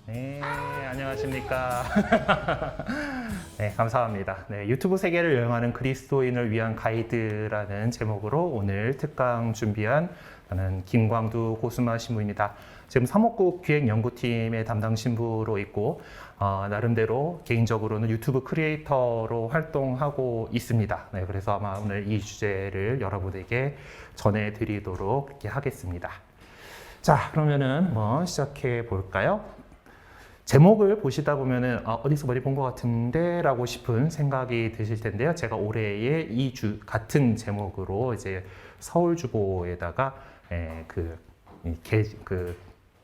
네, 안녕하십니까. 네, 감사합니다. 네, 유튜브 세계를 여행하는 그리스도인을 위한 가이드라는 제목으로 오늘 특강 준비한 저는 김광두 고수마 신부입니다. 지금 사목국 기획연구팀의 담당 신부로 있고 나름대로 개인적으로는 유튜브 크리에이터로 활동하고 있습니다. 네, 그래서 아마 오늘 이 주제를 여러분에게 전해드리도록 이렇게 하겠습니다. 자, 그러면은 시작해 볼까요? 제목을 보시다 보면은 어디서 많이 본 것 같은데 라고 싶은 생각이 드실 텐데요. 제가 올해에 이 같은 제목으로 이제 서울주보에다가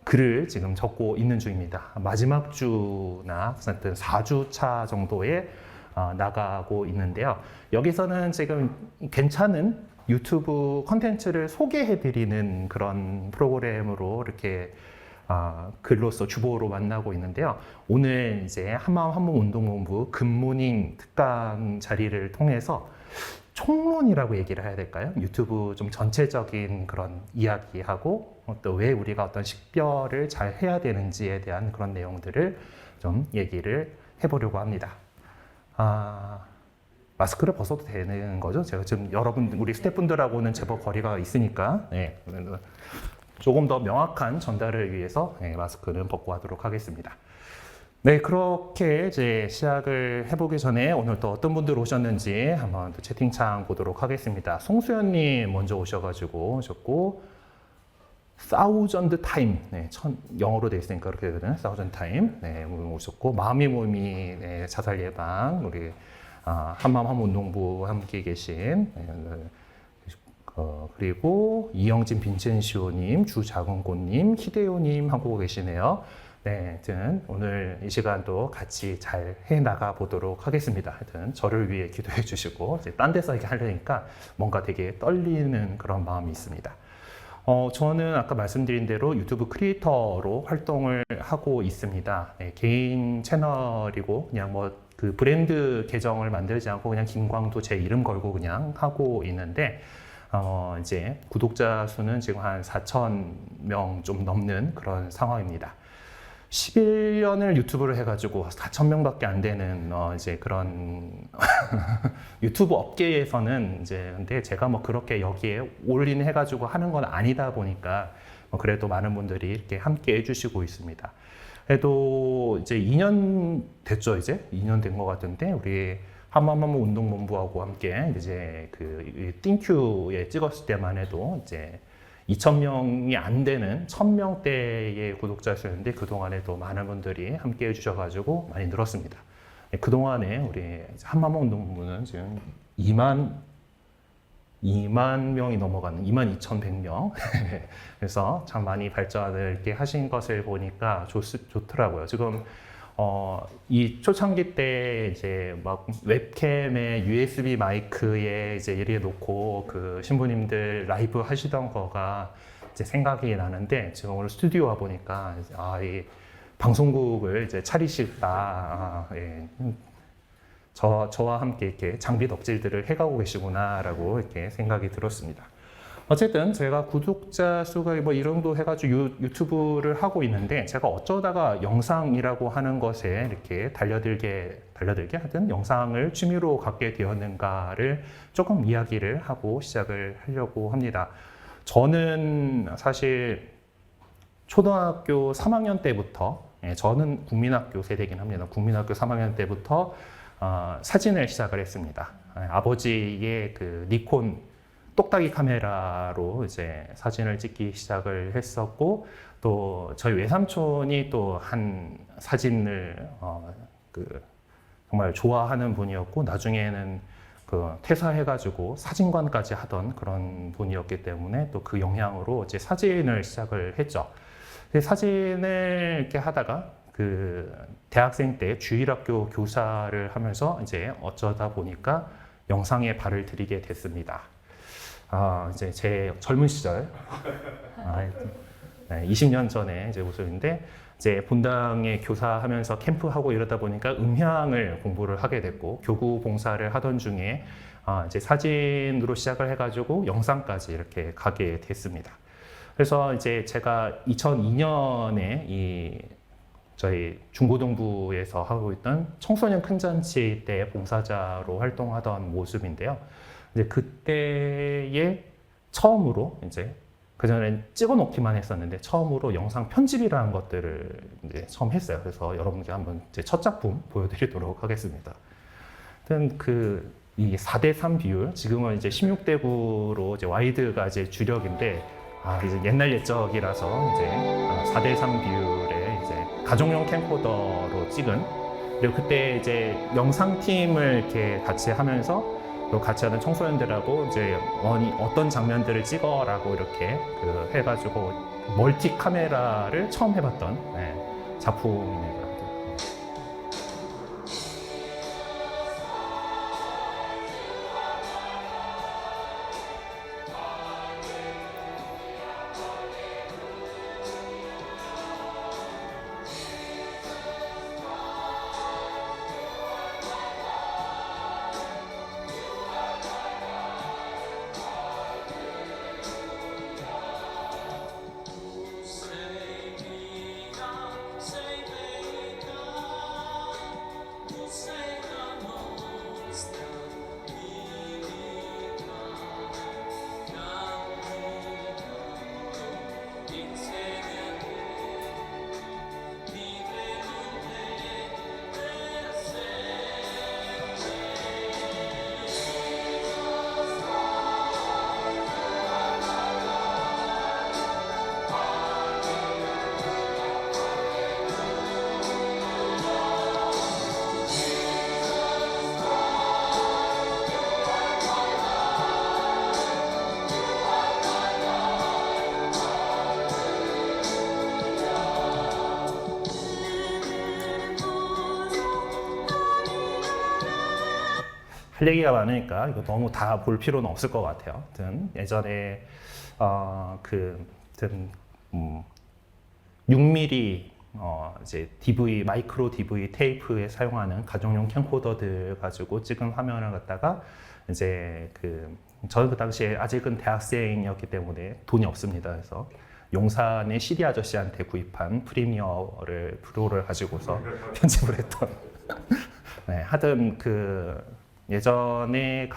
글을 지금 적고 있는 중입니다. 마지막 주나 어쨌든 4주차 정도에 나가고 있는데요. 여기서는 지금 괜찮은 유튜브 컨텐츠를 소개해드리는 그런 프로그램으로 이렇게 글로서 주보로 만나고 있는데요. 오늘 이제 한마음 한몸 운동본부 굿모닝 특강 자리를 통해서 총론이라고 얘기를 해야 될까요? 유튜브 좀 전체적인 그런 이야기하고 또 왜 우리가 어떤 식별을 잘 해야 되는지에 대한 그런 내용들을 좀 얘기를 해보려고 합니다. 마스크를 벗어도 되는 거죠? 제가 지금 여러분, 우리 스태프분들하고는 제법 거리가 있으니까, 네. 조금 더 명확한 전달을 위해서 마스크는 벗고 하도록 하겠습니다. 네, 그렇게 이제 시작을 해보기 전에 오늘 또 어떤 분들 오셨는지 한번 또 채팅창 보도록 하겠습니다. 송수연님 먼저 오셔가지고 사우전드 타임, 영어로 되어 있으니까 그렇게 되거든요. 사우전드 타임, 오셨고 마음이 몸이 자살 예방 우리 한마음 한몸 운동부 함께 계신. 그리고 이영진 빈첸시오님, 주자근고님, 히데요님 하고 계시네요. 네, 하여튼 오늘 이 시간도 같이 잘 해나가 보도록 하겠습니다. 하여튼 저를 위해 기도해 주시고 이제 딴 데서 이렇게 하려니까 뭔가 되게 떨리는 그런 마음이 있습니다. 저는 아까 말씀드린 대로 유튜브 크리에이터로 활동을 하고 있습니다. 네, 개인 채널이고 그냥 그 브랜드 계정을 만들지 않고 그냥 김광두 제 이름 걸고 그냥 하고 있는데 이제 구독자 수는 지금 한 4,000명 좀 넘는 그런 상황입니다. 11년을 유튜브를 해가지고 4,000명밖에 안 되는 이제 그런 유튜브 업계에서는 이제 근데 제가 그렇게 여기에 올인해가지고 하는 건 아니다 보니까 그래도 많은 분들이 이렇게 함께 해주시고 있습니다. 그래도 이제 2년 됐죠, 이제 2년 된 것 같은데 우리 한마음 운동본부하고 함께 이제 그 띵큐에 찍었을 때만 해도 이제 2,000명이 안 되는 1,000명대의 구독자 수였는데 그동안에도 많은 분들이 함께 해주셔가지고 많이 늘었습니다. 그동안에 우리 한마음 운동본부는 지금 2만 명이 넘어가는 22,100명. 그래서 참 많이 발전을 이렇게 하신 것을 보니까 좋더라고요. 지금 이 초창기 때 이제 웹캠에 USB 마이크에 이제 이렇게 놓고 그 신부님들 라이브 하시던 거가 이제 생각이 나는데 지금 오늘 스튜디오 와 보니까 이 방송국을 이제 차리실까, 저와 함께 이렇게 장비 덕질들을 해가고 계시구나라고 이렇게 생각이 들었습니다. 어쨌든 제가 구독자 수가 이 정도 해가지고 유튜브를 하고 있는데 제가 어쩌다가 영상이라고 하는 것에 이렇게 달려들게 하든 영상을 취미로 갖게 되었는가를 조금 이야기를 하고 시작을 하려고 합니다. 저는 사실 초등학교 3학년 때부터 저는 국민학교 세대긴 합니다. 국민학교 3학년 때부터 사진을 시작을 했습니다. 아버지의 그 니콘 똑딱이 카메라로 이제 사진을 찍기 시작을 했었고 또 저희 외삼촌이 또 한 사진을 정말 좋아하는 분이었고 나중에는 그 퇴사해가지고 사진관까지 하던 그런 분이었기 때문에 또 그 영향으로 이제 사진을 시작을 했죠. 사진을 이렇게 하다가 그 대학생 때 주일학교 교사를 하면서 이제 어쩌다 보니까 영상에 발을 들이게 됐습니다. 이제 제 젊은 시절, 20년 전에 이제 모습인데, 이제 본당에 교사하면서 캠프하고 이러다 보니까 음향을 공부를 하게 됐고, 교구 봉사를 하던 중에 이제 사진으로 시작을 해가지고 영상까지 이렇게 가게 됐습니다. 그래서 이제 제가 2002년에 이 저희 중고등부에서 하고 있던 청소년 큰잔치 때 봉사자로 활동하던 모습인데요. 이제 그때에 처음으로 이제 그전엔 찍어놓기만 했었는데 처음으로 영상 편집이라는 것들을 이제 처음 했어요. 그래서 여러분께 한번 제 첫 작품 보여드리도록 하겠습니다. 하여튼 이 4대3 비율, 지금은 이제 16대9로 이제 와이드가 이제 주력인데, 이제 옛날 옛적이라서 이제 4대3 비율의 이제 가정용 캠코더로 찍은, 그리고 그때 이제 영상팀을 이렇게 같이 하면서 같이 하는 청소년들하고 이제 어떤 장면들을 찍어라고 이렇게 해가지고 멀티 카메라를 처음 해봤던 작품입니다. 할 얘기가 많으니까 이거 너무 다 볼 필요는 없을 것 같아요. 아무튼 예전에 6mm 이제 DV 마이크로 DV 테이프에 사용하는 가정용 캠코더들 가지고 찍은 화면을 갖다가 이제 저는 그 당시에 아직은 대학생이었기 때문에 돈이 없습니다. 그래서 용산의 CD 아저씨한테 구입한 프로를 가지고서 편집을 했던. 네, 하여튼 예전에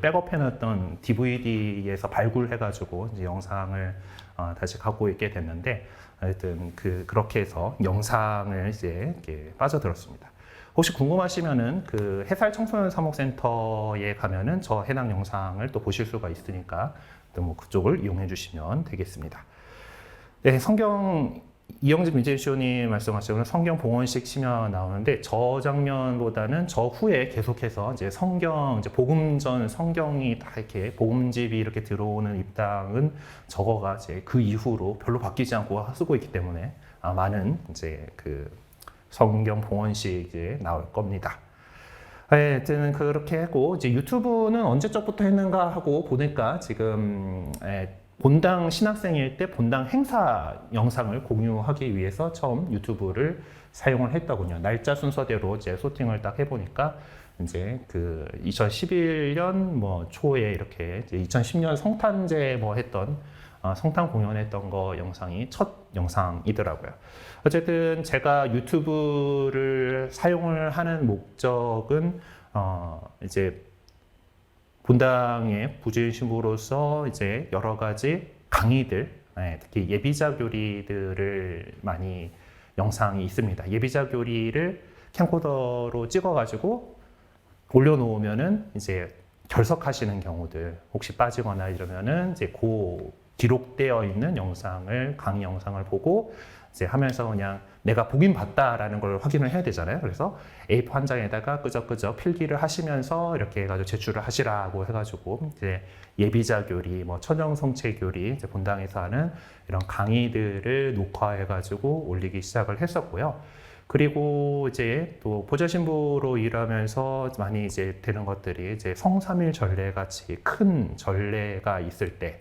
백업해놨던 DVD에서 발굴해가지고 이제 영상을 다시 갖고 있게 됐는데, 하여튼 그렇게 해서 영상을 이제 이렇게 빠져들었습니다. 혹시 궁금하시면은 해살 청소년 사목센터에 가면은 저 해당 영상을 또 보실 수가 있으니까 또 뭐 그쪽을 이용해 주시면 되겠습니다. 네, 이영진 민재쇼님 말씀하신 성경 봉헌식 치면 나오는데, 저 장면보다는 저 후에 계속해서 이제 복음전 성경이 다 이렇게 복음집이 이렇게 들어오는 입당은 저거가 이제 그 이후로 별로 바뀌지 않고 쓰고 있기 때문에 많은 이제 성경 봉헌식이 나올 겁니다. 하여튼 그렇게 하고, 이제 유튜브는 언제적부터 했는가 하고 보니까 지금 본당 신학생일 때 본당 행사 영상을 공유하기 위해서 처음 유튜브를 사용을 했더군요. 날짜 순서대로 이제 소팅을 딱 해보니까 이제 2011년 초에 이렇게 이제 2010년 성탄제 했던 성탄 공연했던 거 영상이 첫 영상이더라고요. 어쨌든 제가 유튜브를 사용을 하는 목적은 이제 본당의 부주일 신부로서 이제 여러 가지 강의들, 특히 예비자 교리들을 많이 영상이 있습니다. 예비자 교리를 캠코더로 찍어가지고 올려놓으면은 이제 결석하시는 경우들, 혹시 빠지거나 이러면은 이제 기록되어 있는 강의 영상을 보고 이제 하면서 그냥 내가 보긴 봤다라는 걸 확인을 해야 되잖아요. 그래서 A4 한 장에다가 끄적끄적 필기를 하시면서 이렇게 해가지고 제출을 하시라고 해가지고 이제 예비자 교리, 천정성체 교리, 이제 본당에서 하는 이런 강의들을 녹화해가지고 올리기 시작을 했었고요. 그리고 이제 또 보좌신부로 일하면서 많이 이제 되는 것들이 이제 성삼일 전례 같이 큰 전례가 있을 때,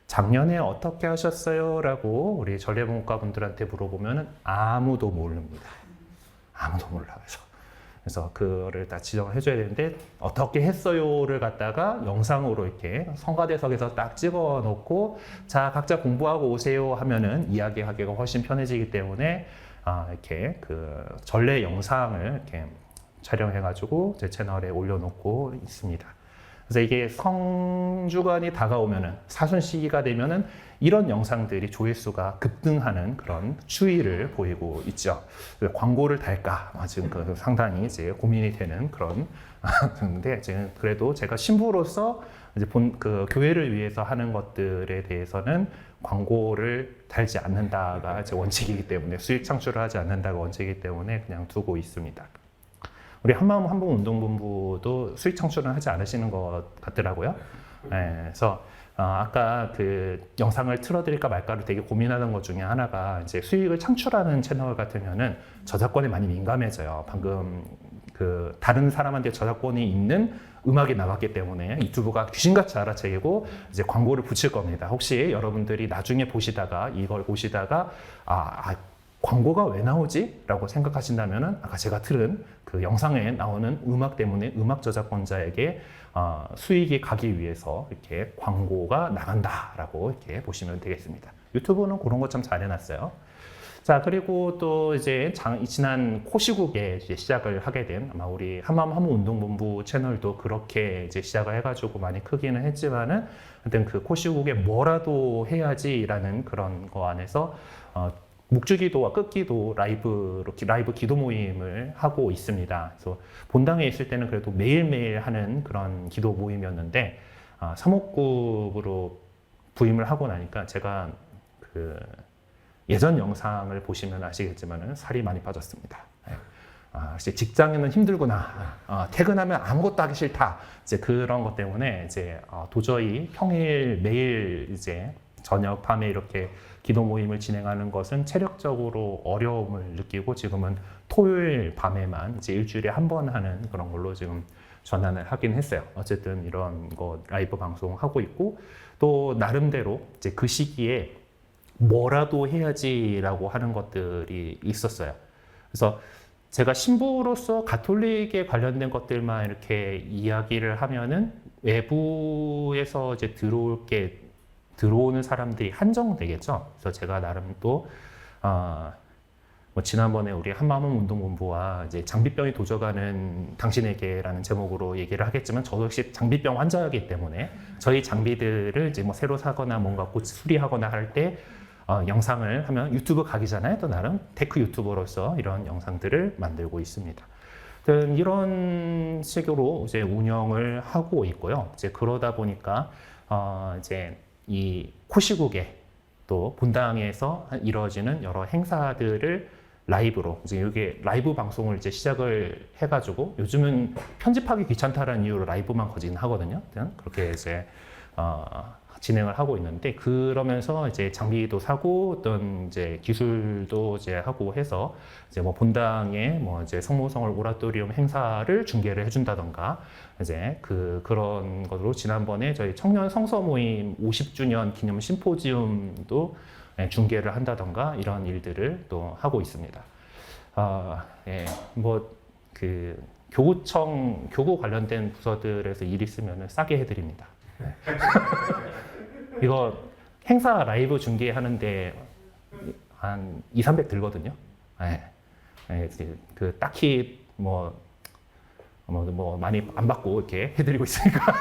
작년에 어떻게 하셨어요? 라고 우리 전례목가 분들한테 물어보면 아무도 모릅니다. 아무도 몰라. 그래서 그거를 다 지정을 해줘야 되는데, 어떻게 했어요를 갖다가 영상으로 이렇게 성가대석에서 딱 찍어 놓고, 자, 각자 공부하고 오세요 하면은 이야기하기가 훨씬 편해지기 때문에 이렇게 그 전래 영상을 이렇게 촬영해가지고 제 채널에 올려놓고 있습니다. 그래서 이게 성주간이 다가오면은 사순 시기가 되면은 이런 영상들이 조회수가 급등하는 그런 추이를 보이고 있죠. 광고를 달까 지금 상당히 이제 고민이 되는 그런 근데 지금 그래도 제가 신부로서 이제 그 교회를 위해서 하는 것들에 대해서는 광고를 달지 않는다가 제 원칙이기 때문에 수익 창출을 하지 않는다가 원칙이기 때문에 그냥 두고 있습니다. 우리 한마음 한복 운동본부도 수익 창출은 하지 않으시는 것 같더라고요. 네, 그래서 아까 그 영상을 틀어드릴까 말까를 되게 고민하는 것 중에 하나가 이제 수익을 창출하는 채널 같으면은 저작권에 많이 민감해져요. 방금 그 다른 사람한테 저작권이 있는 음악이 나갔기 때문에 유튜브가 귀신같이 알아채고 이제 광고를 붙일 겁니다. 혹시 여러분들이 나중에 보시다가 이걸 보시다가 광고가 왜 나오지? 라고 생각하신다면은 아까 제가 틀은 그 영상에 나오는 음악 때문에 음악 저작권자에게 수익이 가기 위해서 이렇게 광고가 나간다라고 이렇게 보시면 되겠습니다. 유튜브는 그런 것 참 잘 해놨어요. 자, 그리고 또 이제 지난 코시국에 이제 시작을 하게 된 아마 우리 한마음 한복 운동본부 채널도 그렇게 이제 시작을 해가지고 많이 크기는 했지만은 하여튼 그 코시국에 뭐라도 해야지라는 그런 거 안에서 묵주기도와 끝기도 라이브 기도 모임을 하고 있습니다. 그래서 본당에 있을 때는 그래도 매일매일 하는 그런 기도 모임이었는데 사목국으로 부임을 하고 나니까 제가 그 예전 영상을 보시면 아시겠지만은 살이 많이 빠졌습니다. 역시 직장에는 힘들구나. 퇴근하면 아무것도 하기 싫다. 이제 그런 것 때문에 이제 도저히 평일 매일 이제 저녁 밤에 이렇게 기도 모임을 진행하는 것은 체력적으로 어려움을 느끼고 지금은 토요일 밤에만 이제 일주일에 한 번 하는 그런 걸로 지금 전환을 하긴 했어요. 어쨌든 이런 거 라이브 방송하고 있고 또 나름대로 이제 그 시기에 뭐라도 해야지라고 하는 것들이 있었어요. 그래서 제가 신부로서 가톨릭에 관련된 것들만 이렇게 이야기를 하면은 외부에서 이제 들어오는 사람들이 한정되겠죠. 그래서 제가 나름 또 뭐 지난번에 우리 한마음 운동본부와 이제 장비병이 도져가는 당신에게라는 제목으로 얘기를 하겠지만 저도 역시 장비병 환자이기 때문에 저희 장비들을 이제 뭐 새로 사거나 뭔가 곧 수리하거나 할 때 영상을 하면 유튜브 각이잖아요. 또 나름 테크 유튜버로서 이런 영상들을 만들고 있습니다. 이런 식으로 이제 운영을 하고 있고요. 이제 그러다 보니까 이제 이 코시국에 또 본당에서 이루어지는 여러 행사들을 라이브로 이제 이게 라이브 방송을 이제 시작을 해가지고 요즘은 편집하기 귀찮다라는 이유로 라이브만 거진 하거든요. 그렇게 이제 진행을 하고 있는데 그러면서 이제 장비도 사고 어떤 이제 기술도 이제 하고 해서 이제 뭐 본당에 뭐 이제 성모성월 오라토리움 행사를 중계를 해준다던가 이제 그런 것으로 지난번에 저희 청년 성서 모임 50주년 기념 심포지움도 중계를 한다던가 이런 일들을 또 하고 있습니다. 예, 뭐 그 교구 관련된 부서들에서 일 있으면 싸게 해드립니다. 네. 이거 행사 라이브 중계하는데 한 200~300 들거든요. 네. 네, 그 딱히 뭐 많이 안 받고 이렇게 해드리고 있으니까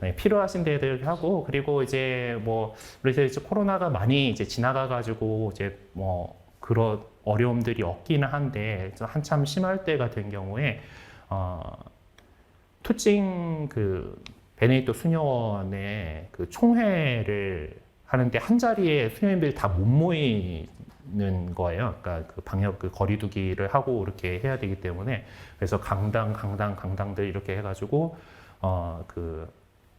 네, 필요하신 데들 하고 그리고 이제 뭐 우리 이제 코로나가 많이 이제 지나가가지고 이제 뭐 그런 어려움들이 없기는 한데 한참 심할 때 같은 경우에 투칭 그 베네딕토 수녀원의 그 총회를 하는데 한 자리에 수녀님들이 다 못 모이는 거예요. 그러니까 그 방역 그 거리두기를 하고 이렇게 해야 되기 때문에 그래서 강당들 이렇게 해가지고 그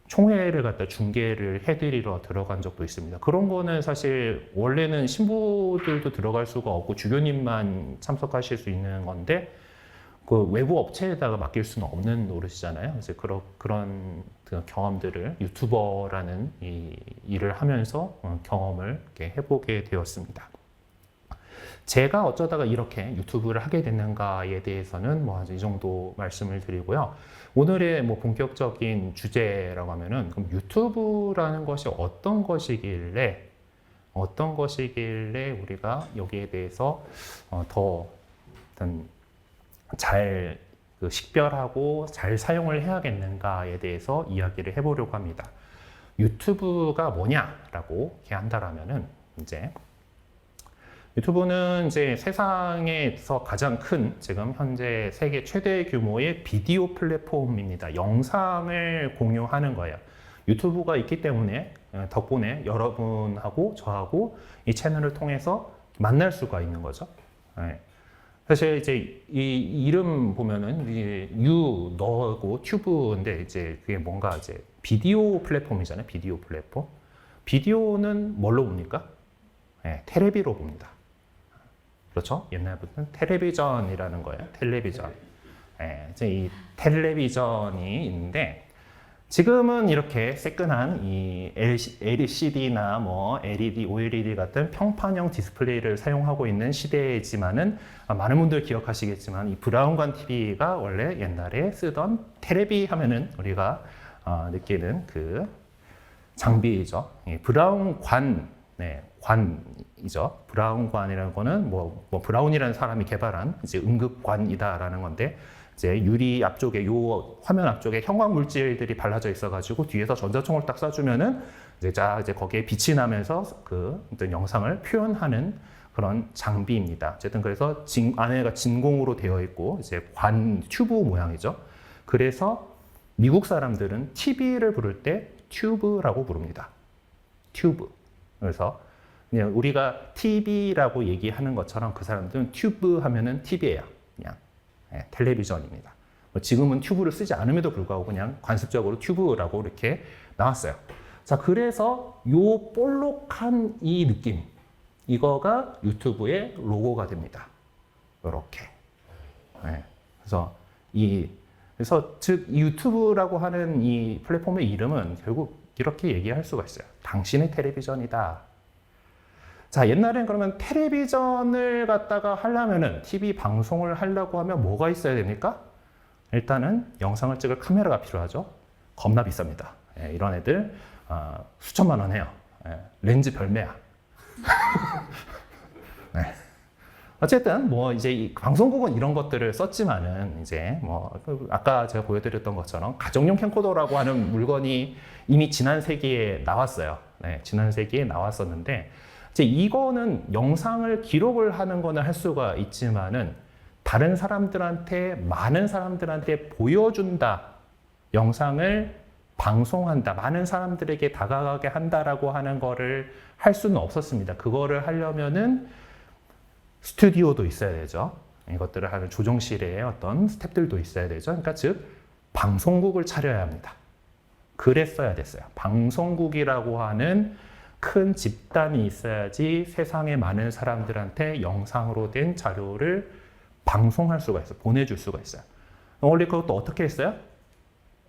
총회를 갖다 중계를 해드리러 들어간 적도 있습니다. 그런 거는 사실 원래는 신부들도 들어갈 수가 없고 주교님만 참석하실 수 있는 건데 그 외부 업체에다가 맡길 수는 없는 노릇이잖아요. 그래서 그런 그 경험들을 유튜버라는 이 일을 하면서 경험을 이렇게 해보게 되었습니다. 제가 어쩌다가 이렇게 유튜브를 하게 됐는가에 대해서는 뭐 이 정도 말씀을 드리고요. 오늘의 뭐 본격적인 주제라고 하면은 그럼 유튜브라는 것이 어떤 것이길래 어떤 것이길래 우리가 여기에 대해서 더 잘 식별하고 잘 사용을 해야겠는가에 대해서 이야기를 해보려고 합니다. 유튜브가 뭐냐라고 한다라면은 이제 유튜브는 이제 세상에서 가장 큰 지금 현재 세계 최대 규모의 비디오 플랫폼입니다. 영상을 공유하는 거예요. 유튜브가 있기 때문에 덕분에 여러분하고 저하고 이 채널을 통해서 만날 수가 있는 거죠. 네. 사실 이제 이 이름 보면은 유 너고 튜브인데 이제 그게 뭔가 이제 비디오 플랫폼이잖아요. 비디오 플랫폼. 비디오는 뭘로 봅니까? 네, 테레비로 봅니다. 그렇죠? 옛날부터는 텔레비전이라는 거예요. 텔레비전. 네, 이제 이 텔레비전이 있는데 지금은 이렇게 새끈한 이 LCD나 뭐 LED, OLED 같은 평판형 디스플레이를 사용하고 있는 시대이지만은 많은 분들 기억하시겠지만 이 브라운관 TV가 원래 옛날에 쓰던 테레비 하면은 우리가 느끼는 그 장비이죠. 브라운관, 네, 관이죠. 브라운관이라는 거는 뭐 브라운이라는 사람이 개발한 이제 음극관이다라는 건데 이제 유리 앞쪽에 요 화면 앞쪽에 형광 물질들이 발라져 있어가지고 뒤에서 전자총을 딱 쏴주면은 이제 거기에 빛이 나면서 그 어떤 영상을 표현하는 그런 장비입니다. 어쨌든 그래서 안에가 진공으로 되어 있고 이제 관 튜브 모양이죠. 그래서 미국 사람들은 TV를 부를 때 튜브라고 부릅니다. 튜브. 그래서 그냥 우리가 TV라고 얘기하는 것처럼 그 사람들은 튜브 하면은 TV예요. 그냥. 네, 텔레비전입니다. 지금은 튜브를 쓰지 않음에도 불구하고 그냥 관습적으로 튜브라고 이렇게 나왔어요. 자, 그래서 요 볼록한 이 느낌, 이거가 유튜브의 로고가 됩니다. 이렇게. 네, 그래서 즉 유튜브라고 하는 이 플랫폼의 이름은 결국 이렇게 얘기할 수가 있어요. 당신의 텔레비전이다. 자, 옛날엔 그러면 텔레비전을 갖다가 하려면은 TV 방송을 하려고 하면 뭐가 있어야 됩니까? 일단은 영상을 찍을 카메라가 필요하죠. 겁나 비쌉니다. 예, 이런 애들 수천만 원 해요. 예, 렌즈 별매야. 네. 어쨌든 뭐 이제 이 방송국은 이런 것들을 썼지만은 이제 뭐 아까 제가 보여드렸던 것처럼 가정용 캠코더라고 하는 물건이 이미 지난 세기에 나왔어요. 네, 지난 세기에 나왔었는데. 이제 이거는 영상을 기록을 하는 거는 할 수가 있지만은 다른 사람들한테 많은 사람들한테 보여준다, 영상을 방송한다, 많은 사람들에게 다가가게 한다라고 하는 거를 할 수는 없었습니다. 그거를 하려면은 스튜디오도 있어야 되죠. 이것들을 하는 조정실에 어떤 스태프들도 있어야 되죠. 그러니까 즉 방송국을 차려야 합니다. 그랬어야 됐어요. 방송국이라고 하는 큰 집단이 있어야지 세상의 많은 사람들한테 영상으로 된 자료를 방송할 수가 있어요. 보내줄 수가 있어요. 원래 그것도 어떻게 했어요?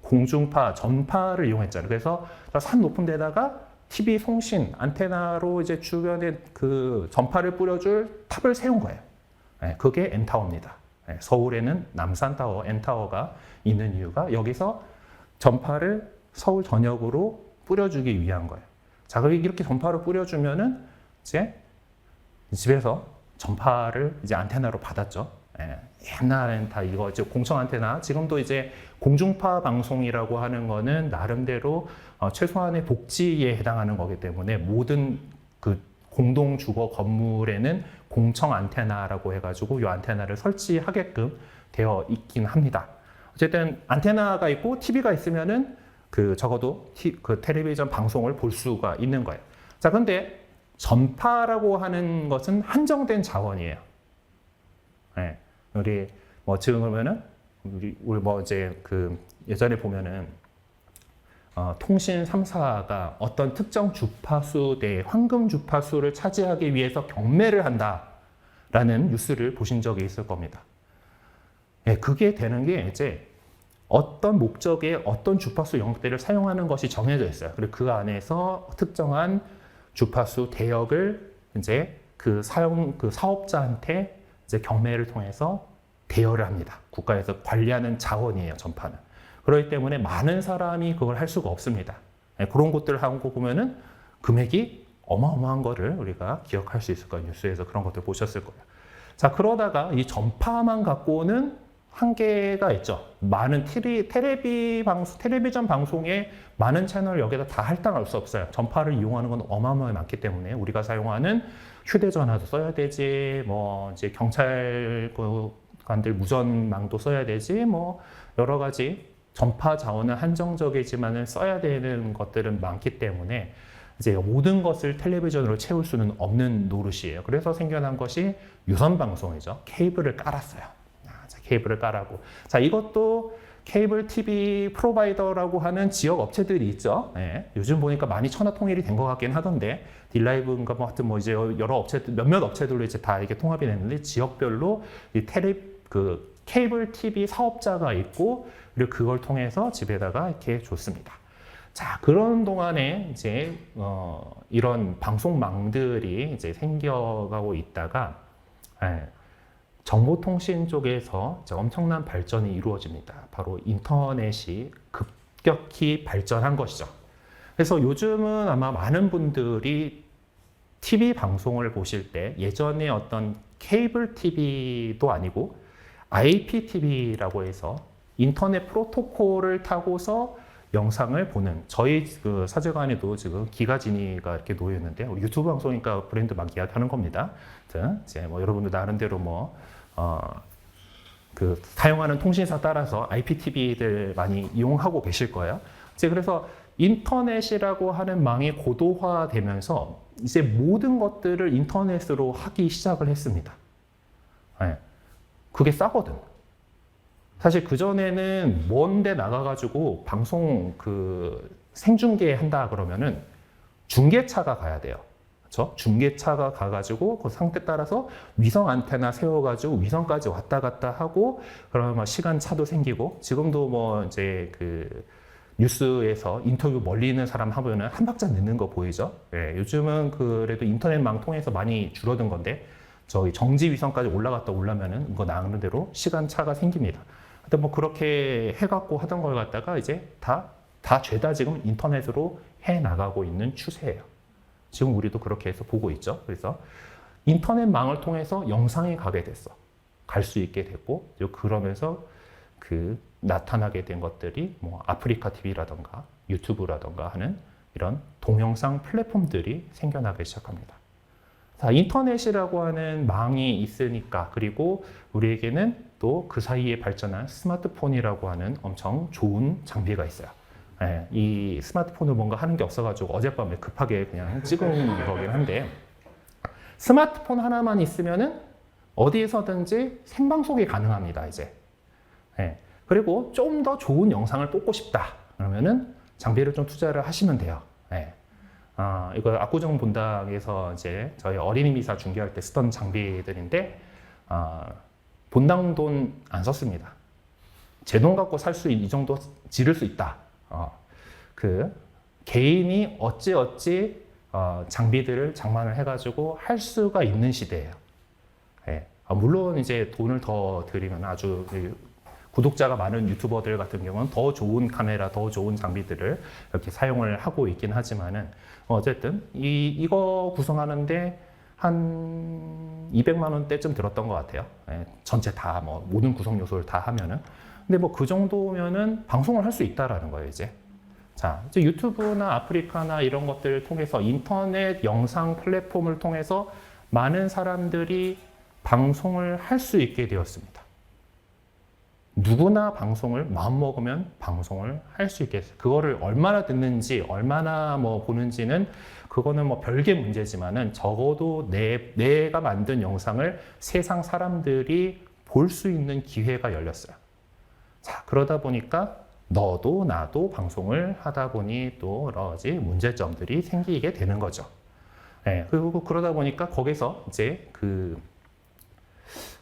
공중파, 전파를 이용했잖아요. 그래서 산 높은 데다가 TV 송신, 안테나로 이제 주변에 그 전파를 뿌려줄 탑을 세운 거예요. 네, 그게 N타워입니다. 네, 서울에는 남산타워, N타워가 있는 이유가 여기서 전파를 서울 전역으로 뿌려주기 위한 거예요. 자, 이렇게 전파를 뿌려주면은 이제 집에서 전파를 이제 안테나로 받았죠. 예, 옛날엔 다 이거 이제 공청 안테나, 지금도 이제 공중파 방송이라고 하는 거는 나름대로 최소한의 복지에 해당하는 거기 때문에 모든 그 공동 주거 건물에는 공청 안테나라고 해가지고 이 안테나를 설치하게끔 되어 있긴 합니다. 어쨌든 안테나가 있고 TV가 있으면은 그 적어도 그 텔레비전 방송을 볼 수가 있는 거예요. 자, 근데 전파라고 하는 것은 한정된 자원이에요. 네, 우리 뭐 지금 그러면은 우리 뭐 이제 그 예전에 보면은 통신 3사가 어떤 특정 주파수 내 황금 주파수를 차지하기 위해서 경매를 한다라는 뉴스를 보신 적이 있을 겁니다. 네, 그게 되는 게 이제 어떤 목적에 어떤 주파수 영역대를 사용하는 것이 정해져 있어요. 그리고 그 안에서 특정한 주파수 대역을 이제 그 사업자한테 이제 경매를 통해서 대여를 합니다. 국가에서 관리하는 자원이에요, 전파는. 그렇기 때문에 많은 사람이 그걸 할 수가 없습니다. 그런 것들을 하고 보면은 금액이 어마어마한 거를 우리가 기억할 수 있을 거예요. 뉴스에서 그런 것들 보셨을 거예요. 자, 그러다가 이 전파만 갖고는 한계가 있죠. 많은 텔레비전 방송에 많은 채널 여기다 다 할당할 수 없어요. 전파를 이용하는 건 어마어마하게 많기 때문에 우리가 사용하는 휴대전화도 써야 되지, 뭐 이제 경찰관들 무전망도 써야 되지, 뭐 여러 가지 전파 자원은 한정적이지만은 써야 되는 것들은 많기 때문에 이제 모든 것을 텔레비전으로 채울 수는 없는 노릇이에요. 그래서 생겨난 것이 유선 방송이죠. 케이블을 깔았어요. 케이블을 깔아고. 자, 이것도 케이블 TV 프로바이더라고 하는 지역 업체들이 있죠. 네, 요즘 보니까 많이 천하통일이 된 것 같긴 하던데, 딜라이브인가 뭐 하여튼 뭐 이제 여러 업체들, 몇몇 업체들로 이제 다 이게 통합이 됐는데, 지역별로 이 케이블 TV 사업자가 있고, 그리고 그걸 통해서 집에다가 이렇게 줬습니다. 자, 그런 동안에 이제 이런 방송망들이 이제 생겨가고 있다가, 정보통신 쪽에서 엄청난 발전이 이루어집니다. 바로 인터넷이 급격히 발전한 것이죠. 그래서 요즘은 아마 많은 분들이 TV 방송을 보실 때 예전에 어떤 케이블 TV도 아니고 IPTV라고 해서 인터넷 프로토콜을 타고서 영상을 보는, 저희 그 사제관에도 지금 기가진이가 이렇게 놓여 있는데, 우리 유튜브 방송이니까 브랜드 막 이야기하는 겁니다. 이제 뭐 여러분들 나름대로 그 사용하는 통신사 따라서 IPTV들 많이 이용하고 계실 거예요. 이제 그래서 인터넷이라고 하는 망이 고도화되면서 이제 모든 것들을 인터넷으로 하기 시작을 했습니다. 네. 그게 싸거든. 사실 그전에는 먼데 나가가지고 방송 생중계 한다 그러면은 중계차가 가야 돼요. 그렇죠? 중계차가 가가지고 그 상태 따라서 위성 안테나 세워가지고 위성까지 왔다 갔다 하고, 그러면 시간 차도 생기고, 지금도 뭐 이제 그 뉴스에서 인터뷰 멀리 있는 사람 하면은 한 박자 늦는 거 보이죠? 예, 요즘은 그래도 인터넷망 통해서 많이 줄어든 건데, 저희 정지 위성까지 올라갔다 올라면은 이거 나오는 대로 시간 차가 생깁니다. 근데 뭐 그렇게 해갖고 하던 걸 갖다가 이제 다 죄다 지금 인터넷으로 해 나가고 있는 추세예요. 지금 우리도 그렇게 해서 보고 있죠. 그래서 인터넷망을 통해서 영상이 가게 됐어. 갈 수 있게 됐고, 그러면서 나타나게 된 것들이 뭐 아프리카 TV라던가 유튜브라던가 하는 이런 동영상 플랫폼들이 생겨나기 시작합니다. 자, 인터넷이라고 하는 망이 있으니까, 그리고 우리에게는 또 그 사이에 발전한 스마트폰이라고 하는 엄청 좋은 장비가 있어요. 예, 이 스마트폰을 뭔가 하는 게 없어가지고 어젯밤에 급하게 그냥 찍은 거긴 한데, 스마트폰 하나만 있으면은 어디에서든지 생방송이 가능합니다, 이제. 예, 그리고 좀 더 좋은 영상을 뽑고 싶다 그러면은 장비를 좀 투자를 하시면 돼요. 예. 이거 압구정 본당에서 이제 저희 어린이 미사 중계할 때 쓰던 장비들인데, 본당 돈 안 썼습니다. 제 돈 갖고 살 수 이 정도 지를 수 있다. 개인이 어찌 장비들을 장만을 해가지고 할 수가 있는 시대예요. 예. 물론 이제 돈을 더 들이면 아주 구독자가 많은 유튜버들 같은 경우는 더 좋은 카메라, 더 좋은 장비들을 이렇게 사용을 하고 있긴 하지만은, 어쨌든 이거 구성하는데 한 200만 원대쯤 들었던 것 같아요. 예, 전체 다 뭐 모든 구성 요소를 다 하면은. 근데 뭐 그 정도면은 방송을 할 수 있다라는 거예요, 이제. 자, 이제 유튜브나 아프리카나 이런 것들을 통해서 인터넷 영상 플랫폼을 통해서 많은 사람들이 방송을 할 수 있게 되었습니다. 누구나 방송을 마음먹으면 방송을 할 수 있겠어요. 그거를 얼마나 듣는지, 얼마나 뭐 보는지는 그거는 뭐 별개 문제지만은, 적어도 내가 만든 영상을 세상 사람들이 볼 수 있는 기회가 열렸어요. 자, 그러다 보니까 너도 나도 방송을 하다 보니 또 여러 가지 문제점들이 생기게 되는 거죠. 네, 그리고 그러다 보니까 거기서 이제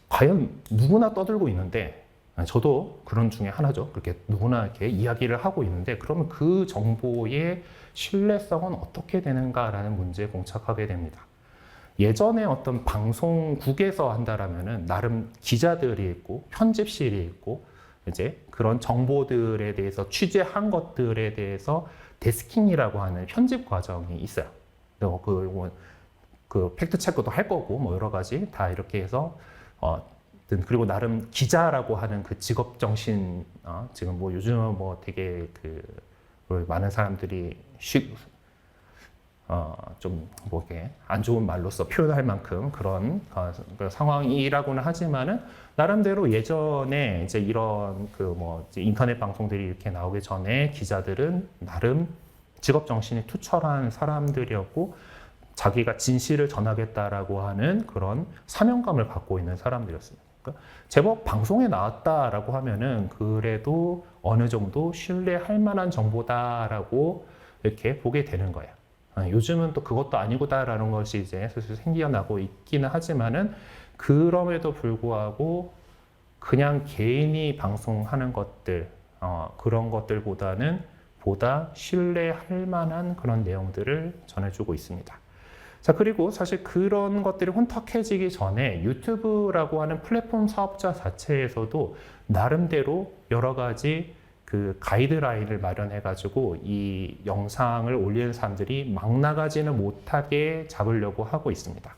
과연 누구나 떠들고 있는데, 저도 그런 중에 하나죠. 그렇게 누구나 이렇게 이야기를 하고 있는데, 그러면 그 정보의 신뢰성은 어떻게 되는가라는 문제에 봉착하게 됩니다. 예전에 어떤 방송국에서 한다라면은 나름 기자들이 있고 편집실이 있고, 이제 그런 정보들에 대해서 취재한 것들에 대해서 데스킹이라고 하는 편집 과정이 있어요. 그 팩트 체크도 할 거고 뭐 여러 가지 다 이렇게 해서 그리고 나름 기자라고 하는 그 직업 정신 지금 뭐 요즘은 뭐 되게 그 많은 사람들이 좀 뭐 이게 안 좋은 말로써 표현할 만큼 그런 상황이라고는 하지만은 나름대로 예전에 이제 이런 그 뭐 인터넷 방송들이 이렇게 나오기 전에 기자들은 나름 직업 정신이 투철한 사람들이었고 자기가 진실을 전하겠다라고 하는 그런 사명감을 갖고 있는 사람들이었습니다. 그러니까 제법 방송에 나왔다라고 하면은 그래도 어느 정도 신뢰할 만한 정보다라고 이렇게 보게 되는 거예요. 요즘은 또 그것도 아니고다라는 것이 이제 슬슬 생겨나고 있기는 하지만은 그럼에도 불구하고 그냥 개인이 방송하는 것들 그런 것들보다는 보다 신뢰할 만한 그런 내용들을 전해주고 있습니다. 자, 그리고 사실 그런 것들이 혼탁해지기 전에 유튜브라고 하는 플랫폼 사업자 자체에서도 나름대로 여러 가지 그 가이드라인을 마련해가지고 이 영상을 올리는 사람들이 막 나가지는 못하게 잡으려고 하고 있습니다.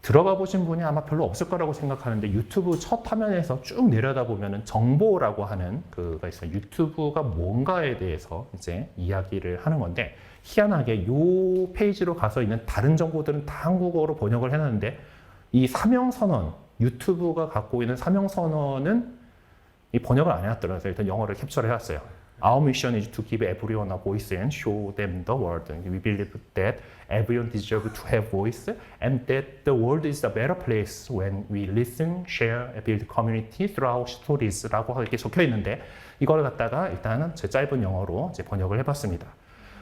들어가 보신 분이 아마 별로 없을 거라고 생각하는데 유튜브 첫 화면에서 쭉 내려다 보면은 정보라고 하는 그가 있어요. 유튜브가 뭔가에 대해서 이제 이야기를 하는 건데 희한하게 요 페이지로 가서 있는 다른 정보들은 다 한국어로 번역을 해놨는데 이 사명선언, 유튜브가 갖고 있는 사명선언은 이 번역을 안 해놨더라고요. 일단 영어를 캡처를 해왔어요. Our mission is to give everyone a voice and show them the world. We believe that everyone deserves to have voice and that the world is a better place when we listen, share, and build community through our stories라고 이렇게 적혀 있는데 이걸 갖다가 일단은 제 짧은 영어로 이제 번역을 해봤습니다.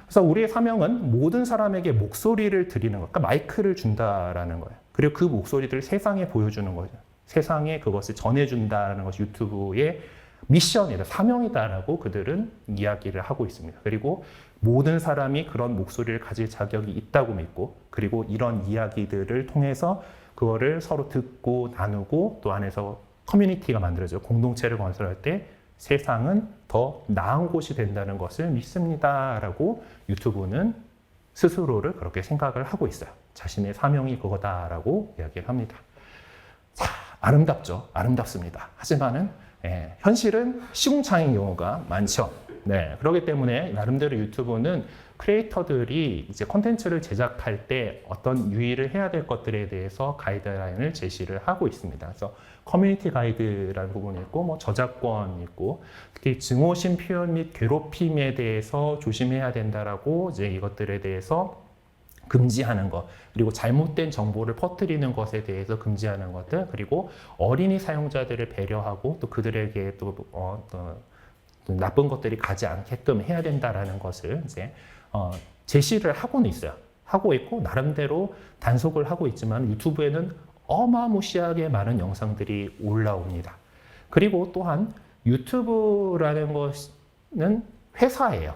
그래서 우리의 사명은 모든 사람에게 목소리를 드리는 것, 그러니까 마이크를 준다라는 거예요. 그리고 그 목소리들을 세상에 보여주는 거죠. 세상에 그것을 전해준다는 것이 유튜브의 미션이다, 사명이다라고 그들은 이야기를 하고 있습니다. 그리고 모든 사람이 그런 목소리를 가질 자격이 있다고 믿고 그리고 이런 이야기들을 통해서 그거를 서로 듣고 나누고 또 안에서 커뮤니티가 만들어져요. 공동체를 건설할 때 세상은 더 나은 곳이 된다는 것을 믿습니다라고 유튜브는 스스로를 그렇게 생각을 하고 있어요. 자신의 사명이 그거다라고 이야기를 합니다. 자, 아름답죠. 아름답습니다. 하지만은 현실은 시궁창인 경우가 많죠. 네, 그렇기 때문에 나름대로 유튜브는 크리에이터들이 이제 콘텐츠를 제작할 때 어떤 유의를 해야 될 것들에 대해서 가이드라인을 제시를 하고 있습니다. 그래서 커뮤니티 가이드라는 부분이 있고, 뭐 저작권이 있고, 특히 증오심 표현 및 괴롭힘에 대해서 조심해야 된다라고 이제 이것들에 대해서 금지하는 것, 그리고 잘못된 정보를 퍼뜨리는 것에 대해서 금지하는 것들, 그리고 어린이 사용자들을 배려하고 또 그들에게 또 나쁜 것들이 가지 않게끔 해야 된다라는 것을 이제 제시를 하고는 있어요. 하고 있고 나름대로 단속을 하고 있지만 유튜브에는 어마무시하게 많은 영상들이 올라옵니다. 그리고 또한 유튜브라는 것은 회사예요.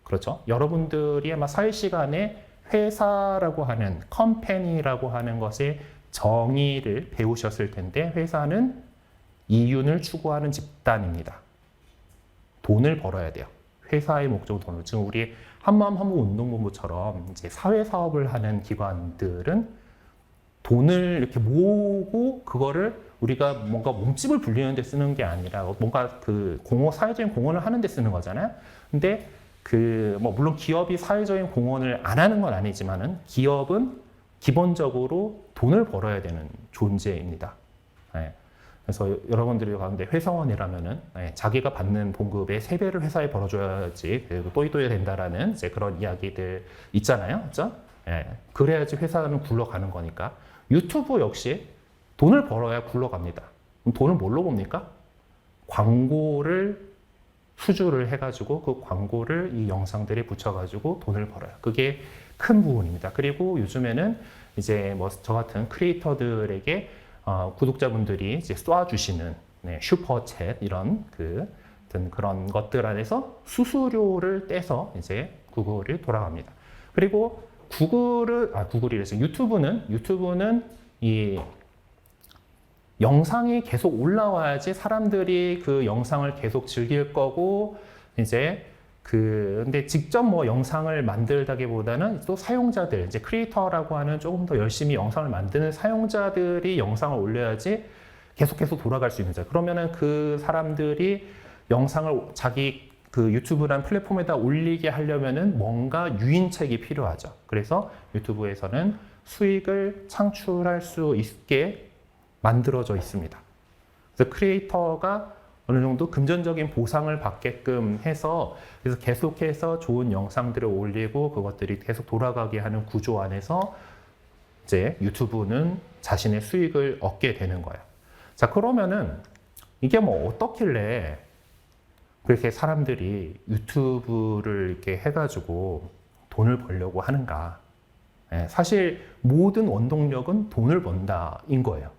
그렇죠? 여러분들이 아마 사회 시간에 회사라고 하는 컴퍼니라고 하는 것의 정의를 배우셨을 텐데 회사는 이윤을 추구하는 집단입니다. 돈을 벌어야 돼요. 회사의 목적은 돈을. 지금 우리 한마음 한국운동본부처럼 이제 사회 사업을 하는 기관들은 돈을 이렇게 모으고 그거를 우리가 뭔가 몸집을 불리는 데 쓰는 게 아니라 뭔가 그 사회적인 공헌을 하는 데 쓰는 거잖아요. 근데 물론 기업이 사회적인 공헌을 안 하는 건 아니지만은 기업은 기본적으로 돈을 벌어야 되는 존재입니다. 네. 그래서 여러분들이 가는데 회사원이라면은 자기가 받는 봉급의 3배를 회사에 벌어줘야지 또이또이 된다라는 이제 그런 이야기들 있잖아요. 그렇죠? 그래야지 회사는 굴러가는 거니까 유튜브 역시 돈을 벌어야 굴러갑니다. 그럼 돈을 뭘로 봅니까? 광고를 수주를 해가지고 그 광고를 이 영상들에 붙여가지고 돈을 벌어요. 그게 큰 부분입니다. 그리고 요즘에는 이제 뭐 저 같은 크리에이터들에게 구독자분들이 이제 쏴주시는 슈퍼챗 이런 그런 것들 안에서 수수료를 떼서 이제 구글이 돌아갑니다. 그리고 유튜브는 이 영상이 계속 올라와야지 사람들이 그 영상을 계속 즐길 거고 이제 근데 직접 뭐 영상을 만들다기보다는 또 사용자들, 이제 크리에이터라고 하는 조금 더 열심히 영상을 만드는 사용자들이 영상을 올려야지 계속해서 돌아갈 수 있는 자. 그러면은 그 사람들이 영상을 자기 그 유튜브라는 플랫폼에다 올리게 하려면은 뭔가 유인책이 필요하죠. 그래서 유튜브에서는 수익을 창출할 수 있게 만들어져 있습니다. 그래서 크리에이터가 어느 정도 금전적인 보상을 받게끔 해서 그래서 계속해서 좋은 영상들을 올리고 그것들이 계속 돌아가게 하는 구조 안에서 이제 유튜브는 자신의 수익을 얻게 되는 거예요. 자, 그러면은 이게 뭐 어떻길래 그렇게 사람들이 유튜브를 이렇게 해가지고 돈을 벌려고 하는가? 사실 모든 원동력은 돈을 번다인 거예요.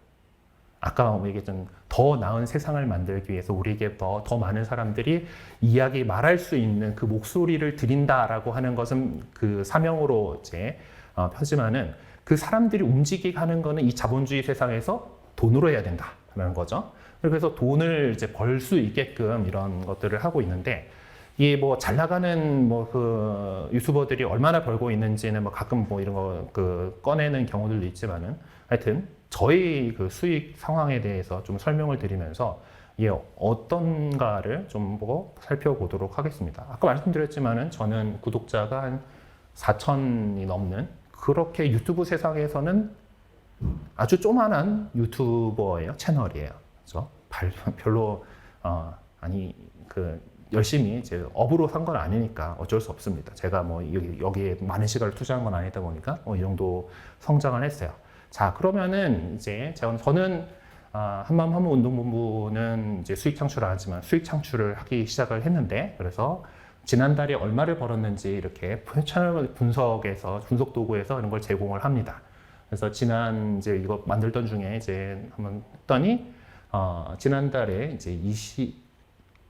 아까 얘기했던 더 나은 세상을 만들기 위해서 우리에게 더 많은 사람들이 이야기 말할 수 있는 그 목소리를 드린다라고 하는 것은 그 사명으로 이제 펴지만은 그 사람들이 움직이게 하는 거는 이 자본주의 세상에서 돈으로 해야 된다라는 거죠. 그래서 돈을 이제 벌 수 있게끔 이런 것들을 하고 있는데 이 뭐 잘 나가는 뭐 그 유튜버들이 얼마나 벌고 있는지는 뭐 가끔 뭐 이런 거 그 꺼내는 경우들도 있지만은 하여튼 저희 그 수익 상황에 대해서 좀 설명을 드리면서 이게 어떤가를 좀 보고 살펴보도록 하겠습니다. 아까 말씀드렸지만은 저는 구독자가 한 4,000이 넘는 그렇게 유튜브 세상에서는 아주 조만한 유튜버예요. 채널이에요. 그렇죠? 별로 열심히 이제 업으로 산 건 아니니까 어쩔 수 없습니다. 제가 뭐 여기에 많은 시간을 투자한 건 아니다 보니까 이 정도 성장을 했어요. 자, 그러면은 이제 저는 한마음 한문 운동본부는 이제 수익 창출을 안 하지만 수익 창출을 하기 시작을 했는데 그래서 지난달에 얼마를 벌었는지 이렇게 채널 분석 도구에서 이런 걸 제공을 합니다. 그래서 지난 이제 이거 만들던 중에 이제 한번 했더니 지난달에 이제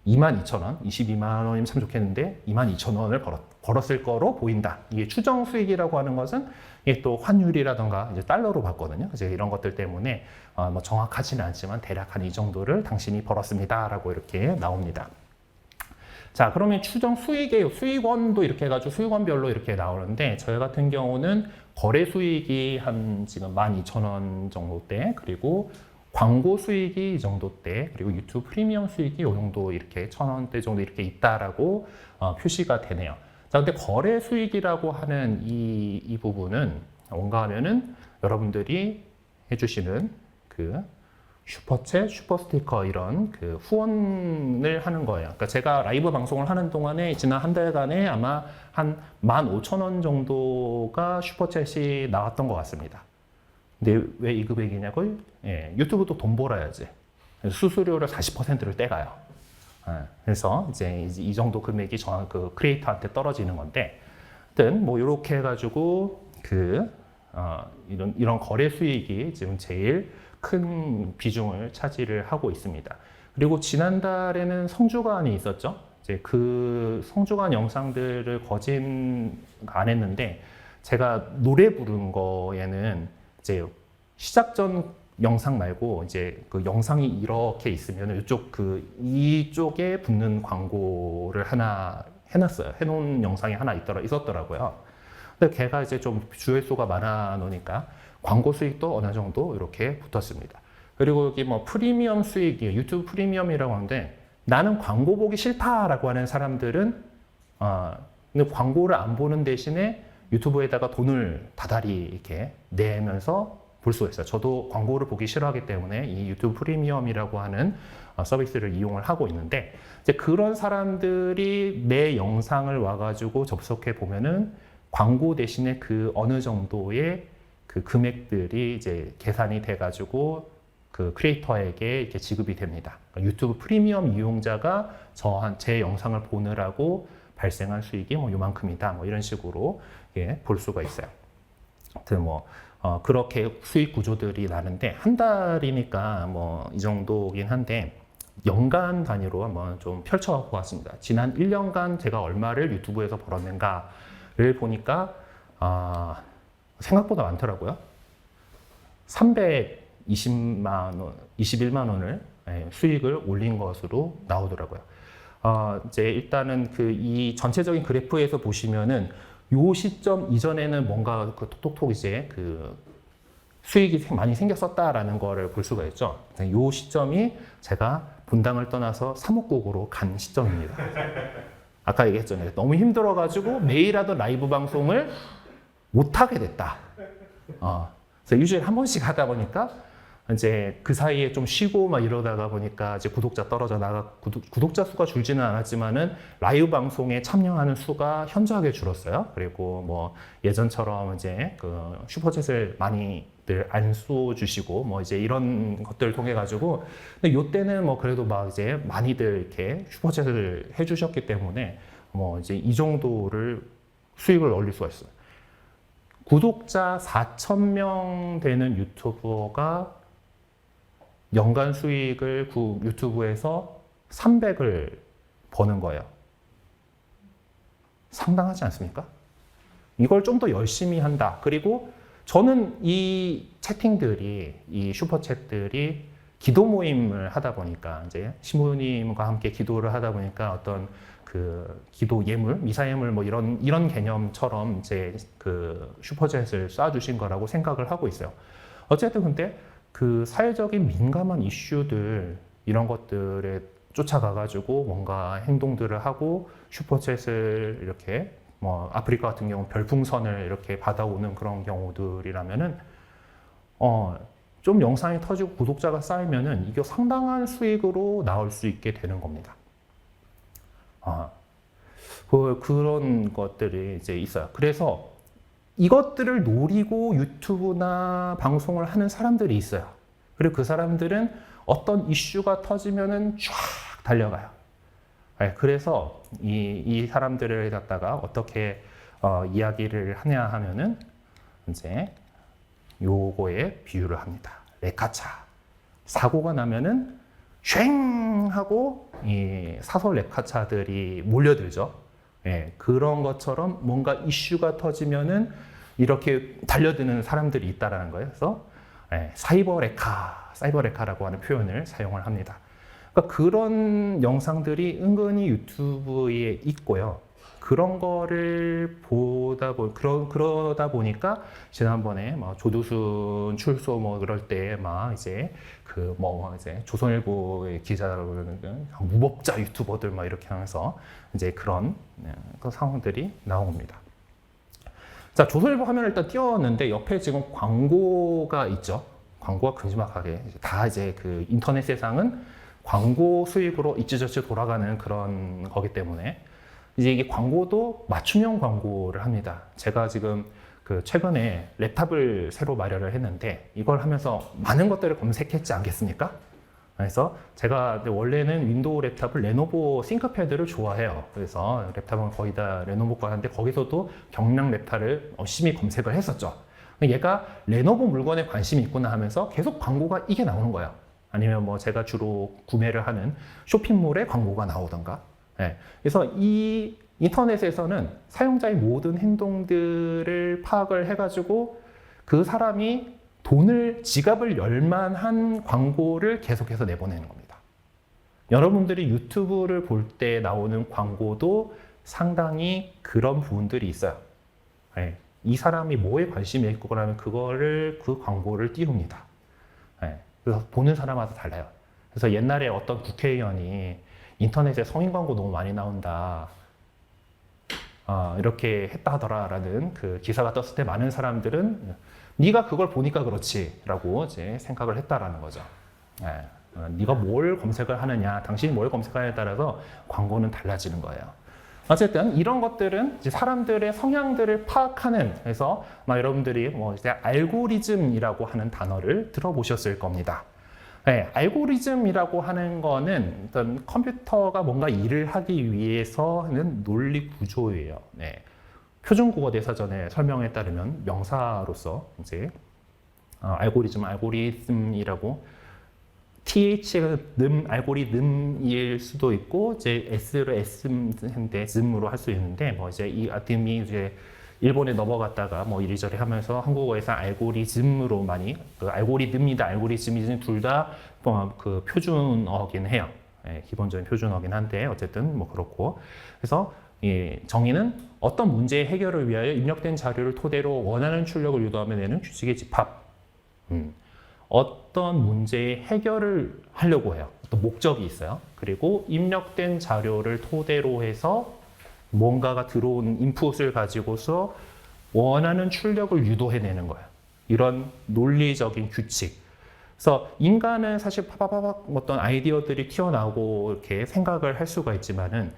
22,000원, 22만 원이면 참 좋겠는데 22,000원을 벌었을 거로 보인다. 이게 추정 수익이라고 하는 것은 이게 또 환율이라던가 이제 달러로 봤거든요. 이제 이런 것들 때문에 뭐 정확하지는 않지만 대략 한 이 정도를 당신이 벌었습니다라고 이렇게 나옵니다. 자, 그러면 추정 수익의 수익원도 이렇게 해가지고 수익원별로 이렇게 나오는데 저희 같은 경우는 거래 수익이 한 지금 12,000원 정도대 그리고 광고 수익이 이 정도대 그리고 유튜브 프리미엄 수익이 이 정도 이렇게 1,000원대 정도 이렇게 있다라고 표시가 되네요. 자, 근데 거래 수익이라고 하는 이 부분은 뭔가 하면은 여러분들이 해주시는 그 슈퍼챗, 슈퍼스티커 이런 그 후원을 하는 거예요. 그러니까 제가 라이브 방송을 하는 동안에 지난 한 달간에 아마 한 15,000원 정도가 슈퍼챗이 나왔던 것 같습니다. 근데 왜 이 금액이냐고요? 예, 유튜브도 돈 벌어야지. 수수료를 40%를 떼가요. 그래서 이제 이 정도 금액이 그 크리에이터한테 떨어지는 건데, 하여튼 뭐 이렇게 해가지고 이런 거래 수익이 지금 제일 큰 비중을 차지를 하고 있습니다. 그리고 지난달에는 성주간이 있었죠. 이제 그 성주간 영상들을 거진 안 했는데 제가 노래 부른 거에는 이제 시작 전 영상 말고 이제 그 영상이 이렇게 있으면 이쪽에 붙는 광고를 하나 해놨어요. 해놓은 영상이 하나 있었더라고요. 근데 걔가 이제 좀 조회수가 많아 놓으니까 광고 수익도 어느 정도 이렇게 붙었습니다. 그리고 여기 뭐 프리미엄 수익이 유튜브 프리미엄이라고 하는데 나는 광고 보기 싫다라고 하는 사람들은 근데 광고를 안 보는 대신에 유튜브에다가 돈을 다달이 이렇게 내면서 볼 수가 있어요. 저도 광고를 보기 싫어하기 때문에 이 유튜브 프리미엄이라고 하는 서비스를 이용을 하고 있는데 이제 그런 사람들이 내 영상을 와가지고 접속해 보면은 광고 대신에 그 어느 정도의 그 금액들이 이제 계산이 돼가지고 그 크리에이터에게 이렇게 지급이 됩니다. 그러니까 유튜브 프리미엄 이용자가 제 영상을 보느라고 발생한 수익이 뭐 요만큼이다. 뭐 이런 식으로 볼 수가 있어요. 아무튼 뭐 그렇게 수익 구조들이 나는데 한 달이니까 뭐 이 정도긴 한데 연간 단위로 한번 좀 펼쳐갖고 왔습니다. 지난 1년간 제가 얼마를 유튜브에서 벌었는가를 보니까 생각보다 많더라고요. 321만 원을 수익을 올린 것으로 나오더라고요. 이제 일단은 그 이 전체적인 그래프에서 보시면은 요 시점 이전에는 뭔가 그 톡톡톡 이제 그 수익이 많이 생겼었다라는 거를 볼 수가 있죠. 요 시점이 제가 본당을 떠나서 사목국으로 간 시점입니다. 아까 얘기했잖아요. 너무 힘들어가지고 매일 하던 라이브 방송을 못하게 됐다. 그래서 일주일에 한 번씩 하다 보니까 이제 그 사이에 좀 쉬고 막 이러다가 보니까 이제 구독자 떨어져 구독자 수가 줄지는 않았지만은 라이브 방송에 참여하는 수가 현저하게 줄었어요. 그리고 뭐 예전처럼 이제 그 슈퍼챗을 많이들 안 쏘주시고 뭐 이제 이런 것들을 통해 가지고 근데 요때는 뭐 그래도 막 이제 많이들 이렇게 슈퍼챗을 해주셨기 때문에 뭐 이제 이 정도를 수익을 올릴 수가 있어요. 구독자 4,000명 되는 유튜버가 연간 수익을 유튜브에서 300을 버는 거예요. 상당하지 않습니까? 이걸 좀 더 열심히 한다. 그리고 저는 이 채팅들이, 이 슈퍼챗들이 기도 모임을 하다 보니까, 이제 신부님과 함께 기도를 하다 보니까 어떤 그 기도 예물, 미사 예물 뭐 이런 개념처럼 이제 그 슈퍼챗을 쏴주신 거라고 생각을 하고 있어요. 어쨌든 근데 그 사회적인 민감한 이슈들 이런 것들에 쫓아가가지고 뭔가 행동들을 하고 슈퍼챗을 이렇게 뭐 아프리카 같은 경우 별풍선을 이렇게 받아오는 그런 경우들이라면은 좀 영상이 터지고 구독자가 쌓이면은 이게 상당한 수익으로 나올 수 있게 되는 겁니다. 그런 것들이 이제 있어요. 그래서 이것들을 노리고 유튜브나 방송을 하는 사람들이 있어요. 그리고 그 사람들은 어떤 이슈가 터지면은 쫙 달려가요. 그래서 이 사람들을 갖다가 어떻게 이야기를 하냐 하면은 이제 요거에 비유를 합니다. 레카차. 사고가 나면은 쉥 하고 이 사설 레카차들이 몰려들죠. 그런 것처럼 뭔가 이슈가 터지면은 이렇게 달려드는 사람들이 있다라는 거예요. 그래서 사이버 레카라고 하는 표현을 사용을 합니다. 그러니까 그런 영상들이 은근히 유튜브에 있고요. 그런 거를 그러다 보니까 지난번에 뭐 조두순 출소 뭐 그럴 때 막 이제 그 뭐 이제 조선일보의 기자들 무법자 유튜버들 막 이렇게 하면서 이제 그런 그 상황들이 나옵니다. 자, 조선일보 화면을 일단 띄웠는데 옆에 지금 광고가 있죠. 광고가 큼지막하게 다 이제 그 인터넷 세상은 광고 수익으로 이찌저찌 돌아가는 그런 거기 때문에 이제 이게 광고도 맞춤형 광고를 합니다. 제가 지금 그 최근에 랩탑을 새로 마련을 했는데 이걸 하면서 많은 것들을 검색했지 않겠습니까? 그래서 제가 원래는 윈도우 랩탑을 레노버 싱크패드를 좋아해요. 그래서 랩탑은 거의 다 레노버 거 하는데 거기서도 경량 랩탑을 열심히 검색을 했었죠. 얘가 레노버 물건에 관심이 있구나 하면서 계속 광고가 이게 나오는 거예요. 아니면 뭐 제가 주로 구매를 하는 쇼핑몰에 광고가 나오던가. 그래서 이 인터넷에서는 사용자의 모든 행동들을 파악을 해가지고 그 사람이 지갑을 열만한 광고를 계속해서 내보내는 겁니다. 여러분들이 유튜브를 볼 때 나오는 광고도 상당히 그런 부분들이 있어요. 이 사람이 뭐에 관심이 있고 그러면 그 광고를 띄웁니다. 그래서 보는 사람마다 달라요. 그래서 옛날에 어떤 국회의원이 인터넷에 성인 광고 너무 많이 나온다. 이렇게 했다 하더라라는 그 기사가 떴을 때 많은 사람들은 네가 그걸 보니까 그렇지라고 이제 생각을 했다라는 거죠. 네가 뭘 검색을 하느냐, 당신이 뭘 검색하느냐에 따라서 광고는 달라지는 거예요. 어쨌든 이런 것들은 이제 사람들의 성향들을 파악하는, 그래서 여러분들이 뭐 이제 알고리즘이라고 하는 단어를 들어보셨을 겁니다. 알고리즘이라고 하는 거는 어떤 컴퓨터가 뭔가 일을 하기 위해서 하는 논리 구조예요. 표준국어 대사전의 설명에 따르면 명사로서 이제 알고리즘이라고 TH가 알고리즘일 수도 있고 이제 S로 S인데 즘으로 할 수 있는데 뭐 이제 이 아듬이 이제 일본에 넘어갔다가 뭐 이리저리 하면서 한국어에서 알고리즘으로 많이 알고리즘이다 알고리즘이든 둘 다 그 표준어긴 해요. 예, 기본적인 표준어긴 한데 어쨌든 뭐 그렇고. 그래서 이 정의는 어떤 문제의 해결을 위하여 입력된 자료를 토대로 원하는 출력을 유도하며 내는 규칙의 집합. 어떤 문제의 해결을 하려고 해요. 어떤 목적이 있어요. 그리고 입력된 자료를 토대로 해서 뭔가가 들어오는 인풋을 가지고서 원하는 출력을 유도해내는 거예요. 이런 논리적인 규칙. 그래서 인간은 사실 파바바박 어떤 아이디어들이 튀어나오고 이렇게 생각을 할 수가 있지만은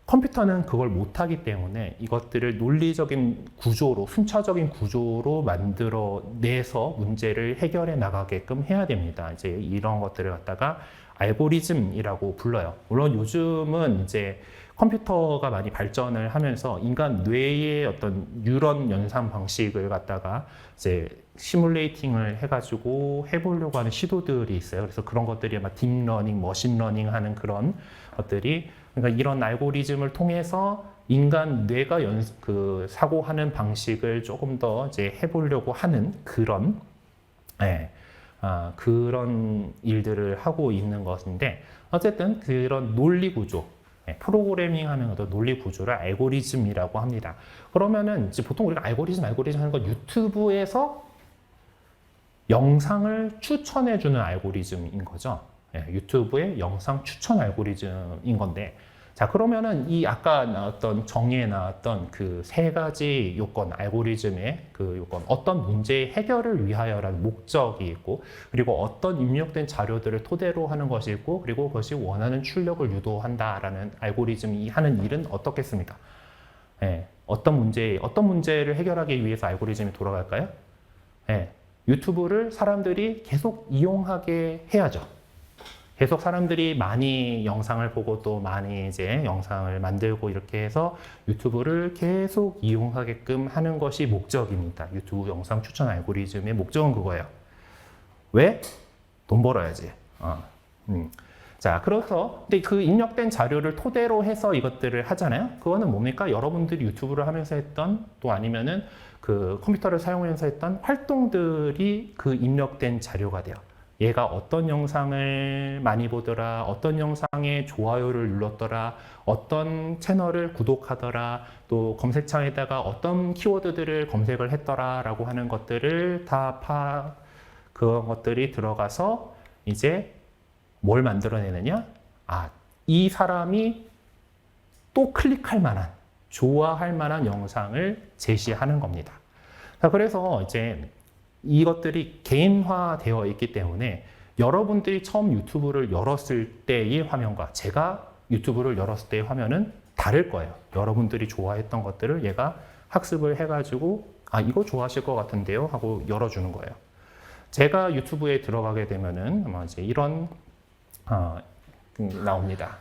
컴퓨터는 그걸 못하기 때문에 이것들을 논리적인 구조로, 순차적인 구조로 만들어내서 문제를 해결해 나가게끔 해야 됩니다. 이제 이런 것들을 갖다가 알고리즘이라고 불러요. 물론 요즘은 이제 컴퓨터가 많이 발전을 하면서 인간 뇌의 어떤 뉴런 연산 방식을 갖다가 이제 시뮬레이팅을 해가지고 해보려고 하는 시도들이 있어요. 그래서 그런 것들이 막 딥러닝, 머신러닝 하는 그런 것들이, 그러니까 이런 알고리즘을 통해서 인간 뇌가 사고하는 방식을 조금 더 이제 해보려고 하는 그런, 그런 일들을 하고 있는 것인데, 어쨌든 그런 논리 구조, 프로그래밍 하는 어떤 논리 구조를 알고리즘이라고 합니다. 그러면은 이제 보통 우리가 알고리즘 하는 건 유튜브에서 영상을 추천해주는 알고리즘인 거죠. 유튜브의 영상 추천 알고리즘인 건데, 자, 그러면은 이 아까 나왔던 정의에 나왔던 그 세 가지 요건, 알고리즘의 그 요건, 어떤 문제의 해결을 위하여라는 목적이 있고, 그리고 어떤 입력된 자료들을 토대로 하는 것이 있고, 그리고 그것이 원하는 출력을 유도한다라는 알고리즘이 하는 일은 어떻겠습니까? 어떤 문제를 해결하기 위해서 알고리즘이 돌아갈까요? 유튜브를 사람들이 계속 이용하게 해야죠. 계속 사람들이 많이 영상을 보고 또 많이 이제 영상을 만들고 이렇게 해서 유튜브를 계속 이용하게끔 하는 것이 목적입니다. 유튜브 영상 추천 알고리즘의 목적은 그거예요. 왜? 돈 벌어야지. 자, 그래서 근데 그 입력된 자료를 토대로 해서 이것들을 하잖아요. 그거는 뭡니까? 여러분들이 유튜브를 하면서 했던, 또 아니면은 그 컴퓨터를 사용하면서 했던 활동들이 그 입력된 자료가 돼요. 얘가 어떤 영상을 많이 보더라, 어떤 영상에 좋아요를 눌렀더라, 어떤 채널을 구독하더라, 또 검색창에다가 어떤 키워드들을 검색을 했더라 라고 하는 것들을 그런 것들이 들어가서 이제 뭘 만들어내느냐? 이 사람이 또 클릭할 만한, 좋아할 만한 영상을 제시하는 겁니다. 자, 그래서 이제 이것들이 개인화되어 있기 때문에 여러분들이 처음 유튜브를 열었을 때의 화면과 제가 유튜브를 열었을 때의 화면은 다를 거예요. 여러분들이 좋아했던 것들을 얘가 학습을 해가지고 이거 좋아하실 것 같은데요 하고 열어주는 거예요. 제가 유튜브에 들어가게 되면은 아마 이제 이런 나옵니다.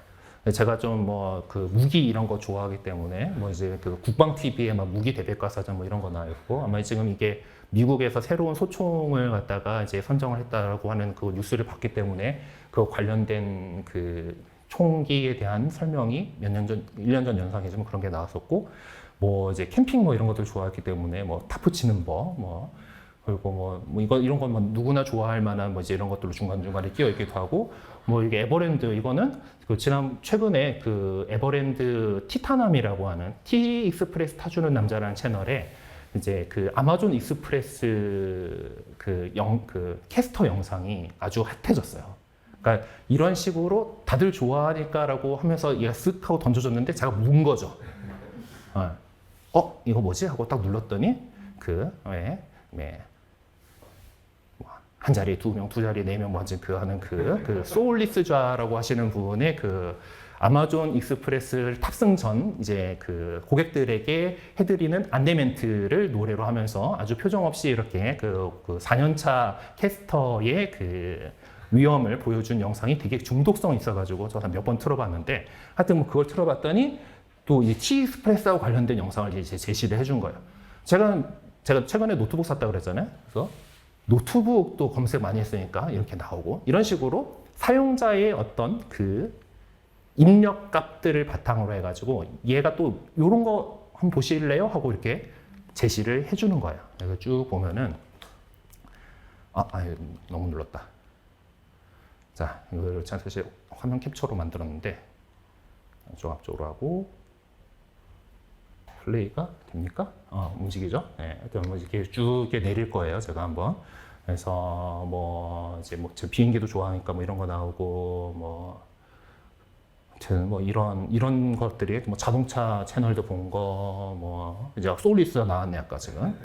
제가 좀 그 무기 이런 거 좋아하기 때문에 이제 그 국방 TV에 막 무기 대백과사전 이런 거 나와 있고, 아마 지금 이게 미국에서 새로운 소총을 갖다가 이제 선정을 했다라고 하는 그 뉴스를 봤기 때문에 그 관련된 그 총기에 대한 설명이 1년 전 영상이지만 그런 게 나왔었고, 이제 캠핑 이런 것들 좋아했기 때문에 타프 치는 법, 그리고 이런 건 누구나 좋아할 만한 이제 이런 것들로 중간중간에 끼어 있기도 하고, 이게 에버랜드, 이거는 최근에 그 에버랜드 티타남이라고 하는 티 익스프레스 타주는 남자라는 채널에 이제 그 아마존 익스프레스 그 캐스터 영상이 아주 핫해졌어요. 그러니까 이런 식으로 다들 좋아하니까라고 하면서 얘가 쓱 하고 던져줬는데 제가 문 거죠. 이거 뭐지? 하고 딱 눌렀더니 한 자리, 두 명, 두 자리, 네 명 하는 그 소울리스좌라고 하시는 분의 그 아마존 익스프레스를 탑승 전 이제 그 고객들에게 해드리는 안내 멘트를 노래로 하면서 아주 표정 없이 이렇게 그 4년차 캐스터의 그 위험을 보여준 영상이 되게 중독성이 있어가지고 저도 몇 번 틀어봤는데, 하여튼 그걸 틀어봤더니 또 이 티 익스프레스하고 관련된 영상을 이제 제시를 해준 거예요. 제가 최근에 노트북 샀다고 그랬잖아요. 그래서 노트북도 검색 많이 했으니까 이렇게 나오고, 이런 식으로 사용자의 어떤 그 입력 값들을 바탕으로 해가지고 얘가 또 이런 거 한번 보실래요? 하고 이렇게 제시를 해주는 거예요. 그래서 쭉 보면은 너무 눌렀다. 자, 이거를 제가 사실 화면 캡처로 만들었는데 좀 앞쪽으로 하고 플레이가 됩니까? 움직이죠? 네, 뭐 이렇게 쭉 이렇게 내릴 거예요. 제가 한번. 그래서 뭐 이제 뭐 제 비행기도 좋아하니까 뭐 이런 거 나오고 뭐 아무튼 뭐 이런 것들이 뭐 자동차 채널도 본 거 뭐 이제 솔리스가 나왔네 아까 지금.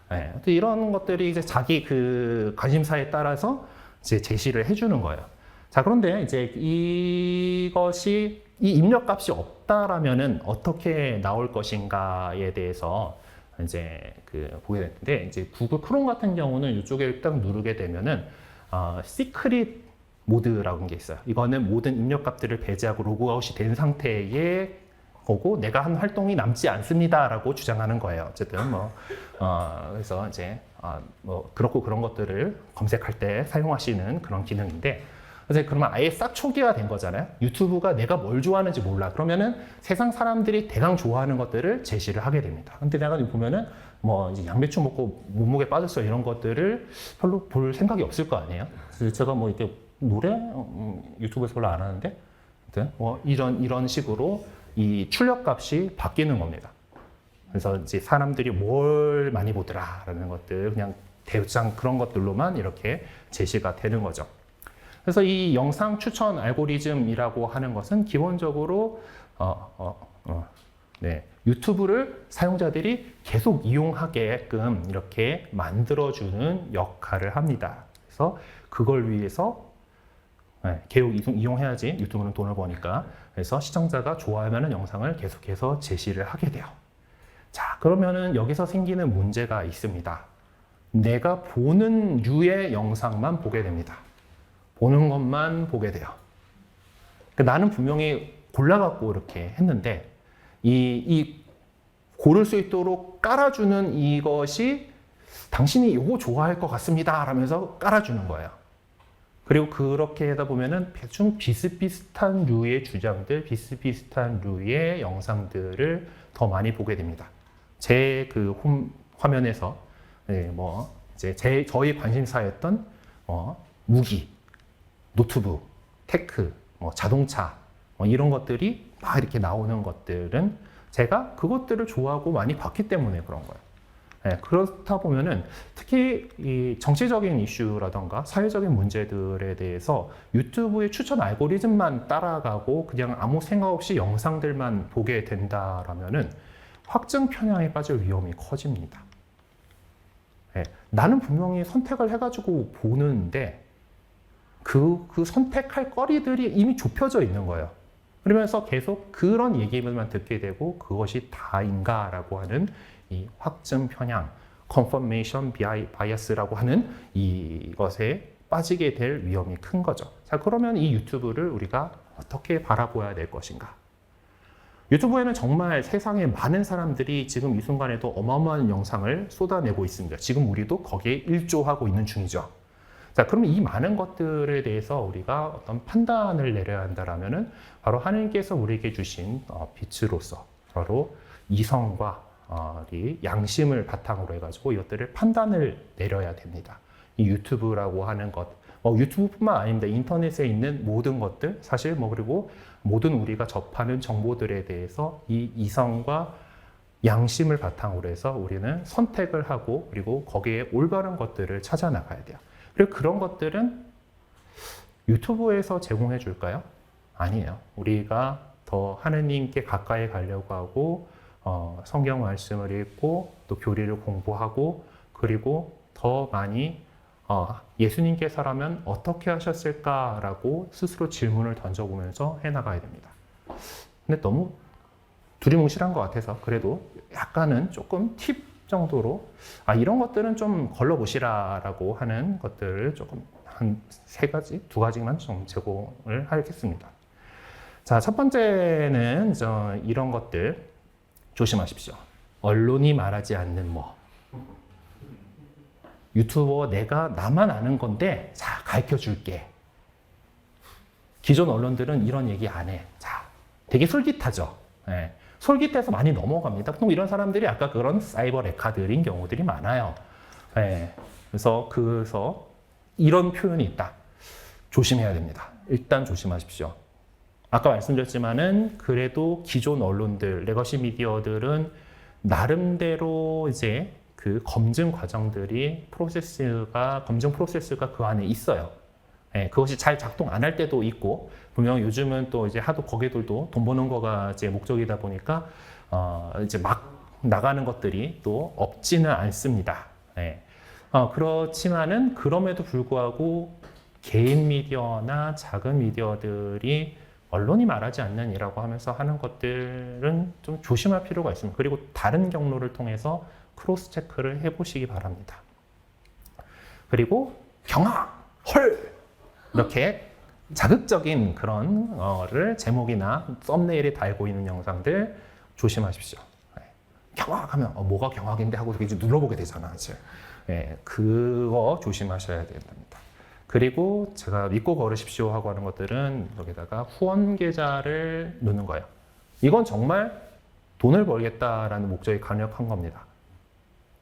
네, 이런 것들이 이제 자기 그 관심사에 따라서 이제 제시를 해주는 거예요. 자, 그런데 이제 이것이 이 입력값이 없다라면은 어떻게 나올 것인가에 대해서 이제 그 보게 되는데, 이제 구글 크롬 같은 경우는 이쪽에 딱 누르게 되면은 시크릿 모드라는 게 있어요. 이거는 모든 입력값들을 배제하고 로그아웃이 된 상태의 거고 내가 한 활동이 남지 않습니다라고 주장하는 거예요. 어쨌든 뭐 그래서 이제 뭐 그렇고 그런 것들을 검색할 때 사용하시는 그런 기능인데, 그래서 그러면 아예 싹 초기화된 거잖아요. 유튜브가 내가 뭘 좋아하는지 몰라. 그러면은 세상 사람들이 대강 좋아하는 것들을 제시를 하게 됩니다. 근데 내가 보면은 뭐 이제 양배추 먹고 몸무게 빠졌어 이런 것들을 별로 볼 생각이 없을 거 아니에요. 그래서 제가 뭐 이렇게 노래 유튜브에서 별로 안 하는데, 아무튼 뭐 이런 식으로 이 출력값이 바뀌는 겁니다. 그래서 이제 사람들이 뭘 많이 보더라라는 것들 그냥 대장 그런 것들로만 이렇게 제시가 되는 거죠. 그래서 이 영상 추천 알고리즘이라고 하는 것은 기본적으로 유튜브를 사용자들이 계속 이용하게끔 이렇게 만들어주는 역할을 합니다. 그래서 그걸 위해서 계속 이용해야지 유튜브는 돈을 버니까. 그래서 시청자가 좋아하는 영상을 계속해서 제시를 하게 돼요. 자, 그러면은 여기서 생기는 문제가 있습니다. 내가 보는 류의 영상만 보게 됩니다. 보는 것만 보게 돼요. 나는 분명히 골라갖고 이렇게 했는데 이 고를 수 있도록 깔아주는 이것이 당신이 이거 좋아할 것 같습니다 라면서 깔아주는 거예요. 그리고 그렇게 하다 보면은 대충 비슷비슷한 류의 주장들, 비슷비슷한 류의 영상들을 더 많이 보게 됩니다. 제 그 홈 화면에서 뭐 이제 저희 관심사였던 무기, 노트북, 테크, 뭐 자동차 뭐 이런 것들이 막 이렇게 나오는 것들은 제가 그것들을 좋아하고 많이 봤기 때문에 그런 거예요. 네, 그렇다 보면은 특히 이 정치적인 이슈라던가 사회적인 문제들에 대해서 유튜브의 추천 알고리즘만 따라가고 그냥 아무 생각 없이 영상들만 보게 된다라면은 확증 편향에 빠질 위험이 커집니다. 네, 나는 분명히 선택을 해가지고 보는데 그 선택할 거리들이 이미 좁혀져 있는 거예요. 그러면서 계속 그런 얘기만 듣게 되고 그것이 다인가라고 하는 이 확증 편향, confirmation bias라고 하는 이것에 빠지게 될 위험이 큰 거죠. 자, 그러면 이 유튜브를 우리가 어떻게 바라보아야 될 것인가? 유튜브에는 정말 세상에 많은 사람들이 지금 이 순간에도 어마어마한 영상을 쏟아내고 있습니다. 지금 우리도 거기에 일조하고 있는 중이죠. 자, 그러면 이 많은 것들에 대해서 우리가 어떤 판단을 내려야 한다라면은 바로 하나님께서 우리에게 주신 빛으로서 바로 이성과 양심을 바탕으로 해가지고 이것들을 판단을 내려야 됩니다. 이 유튜브라고 하는 것, 유튜브뿐만 아닙니다. 인터넷에 있는 모든 것들, 사실 그리고 모든 우리가 접하는 정보들에 대해서 이 이성과 양심을 바탕으로 해서 우리는 선택을 하고 그리고 거기에 올바른 것들을 찾아 나가야 돼요. 그리고 그런 것들은 유튜브에서 제공해 줄까요? 아니에요. 우리가 더 하느님께 가까이 가려고 하고 성경 말씀을 읽고 또 교리를 공부하고 그리고 더 많이 예수님께서라면 어떻게 하셨을까라고 스스로 질문을 던져보면서 해나가야 됩니다. 근데 너무 두리뭉실한 것 같아서 그래도 약간은 조금 팁 정도로 이런 것들은 좀 걸러보시라라고 하는 것들을 조금 한 두 가지만 좀 제공을 하겠습니다. 자, 첫 번째는 이런 것들 조심하십시오. 언론이 말하지 않는 유튜버 내가 나만 아는 건데 자 가르쳐 줄게. 기존 언론들은 이런 얘기 안 해. 자, 되게 솔깃하죠. 네. 솔깃해서 많이 넘어갑니다. 보통 이런 사람들이 아까 그런 사이버 레카들인 경우들이 많아요. 네. 그래서 이런 표현이 있다. 조심해야 됩니다. 일단 조심하십시오. 아까 말씀드렸지만은 그래도 기존 언론들, 레거시 미디어들은 나름대로 이제 그 검증 과정들이 검증 프로세스가 그 안에 있어요. 예, 그것이 잘 작동 안 할 때도 있고, 분명 요즘은 또 이제 하도 거기들도 돈 버는 거가 이제 목적이다 보니까, 이제 막 나가는 것들이 또 없지는 않습니다. 예. 그렇지만은 그럼에도 불구하고 개인 미디어나 작은 미디어들이 언론이 말하지 않는 이라고 하면서 하는 것들은 좀 조심할 필요가 있습니다. 그리고 다른 경로를 통해서 크로스 체크를 해보시기 바랍니다. 그리고 경악, 헐 이렇게 자극적인 그런 거를 제목이나 썸네일에 달고 있는 영상들 조심하십시오. 경악하면 뭐가 경악인데 하고 이제 눌러보게 되잖아, 이제. 네, 그거 조심하셔야 된답니다. 그리고 제가 믿고 걸으십시오 하고 하는 것들은 여기다가 후원 계좌를 넣는 거예요. 이건 정말 돈을 벌겠다라는 목적이 강력한 겁니다.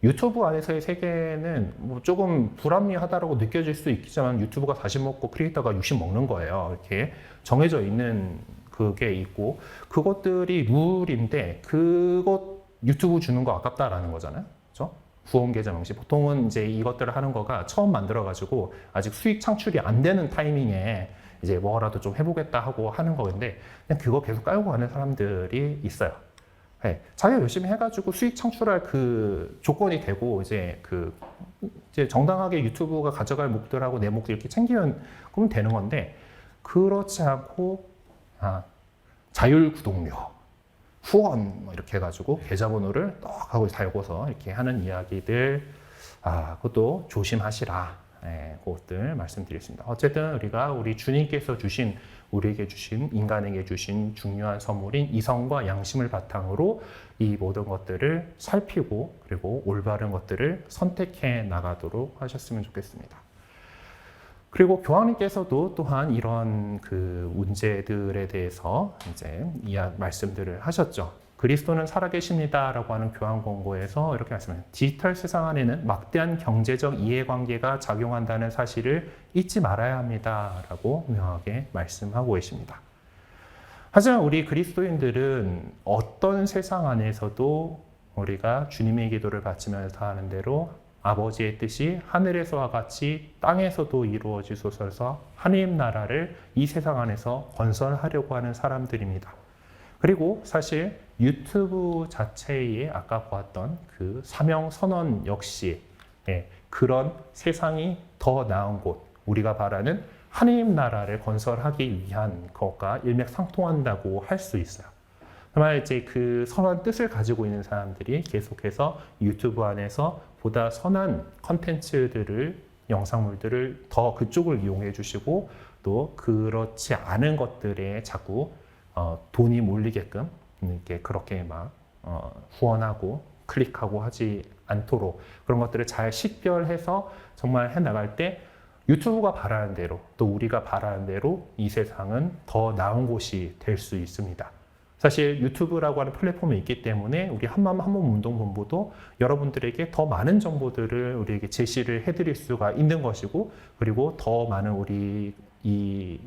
유튜브 안에서의 세계는 뭐 조금 불합리하다고 느껴질 수 있겠지만 유튜브가 40 먹고 크리에이터가 60 먹는 거예요. 이렇게 정해져 있는 그게 있고 그것들이 룰인데 그것 유튜브 주는 거 아깝다라는 거잖아요. 그렇죠? 후원 계좌 명시. 보통은 이제 이것들을 하는 거가 처음 만들어가지고 아직 수익 창출이 안 되는 타이밍에 이제 뭐라도 좀 해보겠다 하고 하는 거인데 그냥 그거 계속 깔고 가는 사람들이 있어요. 네, 자기가 열심히 해가지고 수익 창출할 그 조건이 되고 이제 정당하게 유튜브가 가져갈 목들하고 내 목들 이렇게 챙기면 그러면 되는 건데 그렇지 않고 자율 구독료, 후원 뭐 이렇게 해가지고 계좌번호를 떡 하고 달고서 이렇게 하는 이야기들 그것도 조심하시라. 네, 그것들 말씀드리겠습니다. 어쨌든 우리 주님께서 우리에게 주신 인간에게 주신 중요한 선물인 이성과 양심을 바탕으로 이 모든 것들을 살피고 그리고 올바른 것들을 선택해 나가도록 하셨으면 좋겠습니다. 그리고 교황님께서도 또한 이런 그 문제들에 대해서 이제 말씀들을 하셨죠. 그리스도는 살아계십니다라고 하는 교황 권고에서 이렇게 말씀해요. 디지털 세상 안에는 막대한 경제적 이해관계가 작용한다는 사실을 잊지 말아야 합니다라고 명하게 말씀하고 계십니다. 하지만 우리 그리스도인들은 어떤 세상 안에서도 우리가 주님의 기도를 바치면서 하는 대로 아버지의 뜻이 하늘에서와 같이 땅에서도 이루어지소서 하나님 나라를 이 세상 안에서 건설하려고 하는 사람들입니다. 그리고 사실 유튜브 자체에 아까 보았던 그 사명 선언 역시 그런 세상이 더 나은 곳, 우리가 바라는 하나님 나라를 건설하기 위한 것과 일맥상통한다고 할 수 있어요. 정말 이제 그 선한 뜻을 가지고 있는 사람들이 계속해서 유튜브 안에서 보다 선한 컨텐츠들을, 영상물들을 더 그쪽을 이용해 주시고 또 그렇지 않은 것들에 자꾸 돈이 몰리게끔 이렇게 그렇게 막 후원하고 클릭하고 하지 않도록 그런 것들을 잘 식별해서 정말 해나갈 때 유튜브가 바라는 대로 또 우리가 바라는 대로 이 세상은 더 나은 곳이 될 수 있습니다. 사실 유튜브라고 하는 플랫폼이 있기 때문에 우리 한마음 한몸 운동본부도 여러분들에게 더 많은 정보들을 우리에게 제시를 해드릴 수가 있는 것이고 그리고 더 많은 우리 이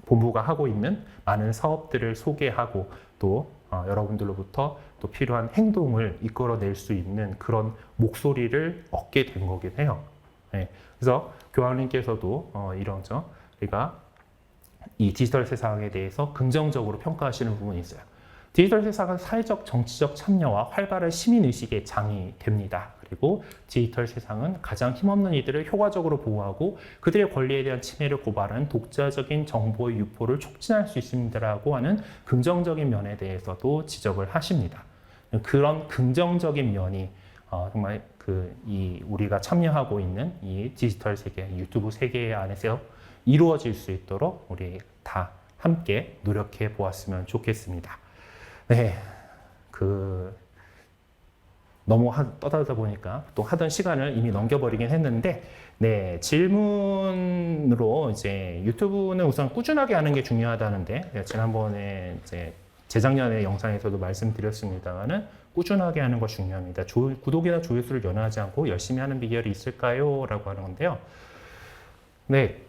본부가 하고 있는 많은 사업들을 소개하고 또 여러분들로부터 또 필요한 행동을 이끌어낼 수 있는 그런 목소리를 얻게 된 거긴 해요. 네. 그래서 교황님께서도 이런 우리가 이 디지털 세상에 대해서 긍정적으로 평가하시는 부분이 있어요. 디지털 세상은 사회적 정치적 참여와 활발한 시민의식의 장이 됩니다. 그리고 디지털 세상은 가장 힘없는 이들을 효과적으로 보호하고 그들의 권리에 대한 침해를 고발하는 독자적인 정보의 유포를 촉진할 수 있습니다라고 하는 긍정적인 면에 대해서도 지적을 하십니다. 그런 긍정적인 면이 정말 우리가 참여하고 있는 이 디지털 세계, 유튜브 세계 안에서 이루어질 수 있도록 우리 다 함께 노력해 보았으면 좋겠습니다. 네, 너무 떠들다 보니까 또 하던 시간을 이미 넘겨버리긴 했는데, 네, 질문으로 이제 유튜브는 우선 꾸준하게 하는 게 중요하다는데, 지난번에 재작년에 영상에서도 말씀드렸습니다만은 꾸준하게 하는 거 중요합니다. 구독이나 조회수를 연하지 않고 열심히 하는 비결이 있을까요? 라고 하는 건데요. 네.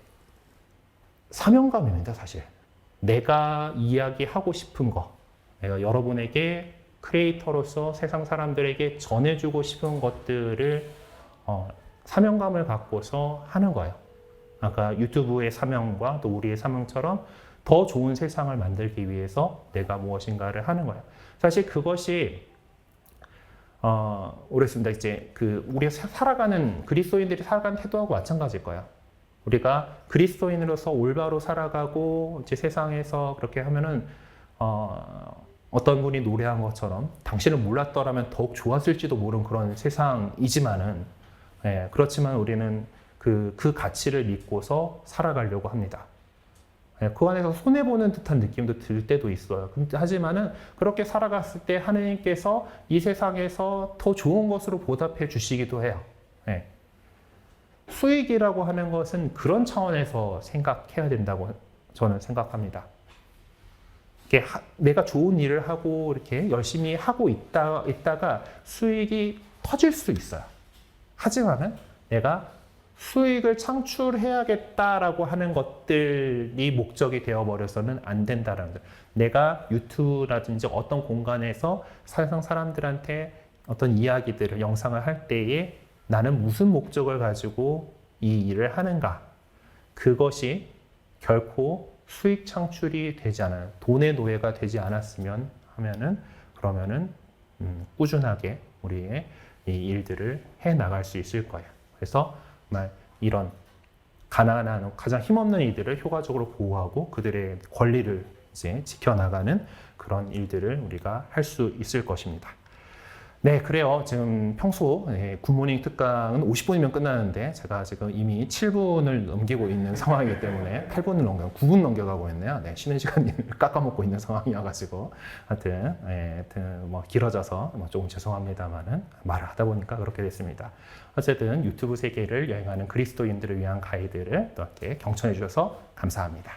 사명감입니다, 사실. 내가 이야기하고 싶은 거, 내가 여러분에게 크리에이터로서 세상 사람들에게 전해주고 싶은 것들을 사명감을 갖고서 하는 거예요. 아까 유튜브의 사명과 또 우리의 사명처럼 더 좋은 세상을 만들기 위해서 내가 무엇인가를 하는 거예요. 사실 그것이 오랬습니다. 이제 우리가 살아가는 그리스도인들이 살아가는 태도하고 마찬가지일 거예요. 우리가 그리스도인으로서 올바로 살아가고 이제 세상에서 그렇게 하면은 어떤 분이 노래한 것처럼 당신을 몰랐더라면 더욱 좋았을지도 모르는 그런 세상이지만은 그렇지만 우리는 그 가치를 믿고서 살아가려고 합니다. 그 안에서 손해보는 듯한 느낌도 들 때도 있어요. 하지만은 그렇게 살아갔을 때 하느님께서 이 세상에서 더 좋은 것으로 보답해 주시기도 해요. 수익이라고 하는 것은 그런 차원에서 생각해야 된다고 저는 생각합니다. 내가 좋은 일을 하고 이렇게 열심히 하고 있다가 수익이 터질 수 있어요. 하지만은 내가 수익을 창출해야겠다라고 하는 것들이 목적이 되어버려서는 안 된다라는 거예요. 내가 유튜브라든지 어떤 공간에서 세상 사람들한테 어떤 이야기들을, 영상을 할 때에 나는 무슨 목적을 가지고 이 일을 하는가? 그것이 결코 수익 창출이 되지 않아요. 돈의 노예가 되지 않았으면 그러면은 꾸준하게 우리의 이 일들을 해 나갈 수 있을 거예요. 그래서 정말 이런 가난한 가장 힘없는 이들을 효과적으로 보호하고 그들의 권리를 이제 지켜나가는 그런 일들을 우리가 할 수 있을 것입니다. 네, 그래요. 지금 평소 굿모닝 특강은 50분이면 끝나는데 제가 지금 이미 7분을 넘기고 있는 상황이기 때문에 9분 넘겨가고 있네요. 네, 쉬는 시간을 깎아먹고 있는 상황이어가지고 하여튼 뭐 길어져서 조금 죄송합니다만은 말을 하다 보니까 그렇게 됐습니다. 어쨌든 유튜브 세계를 여행하는 그리스도인들을 위한 가이드를 또 이렇게 경청해 주셔서 감사합니다.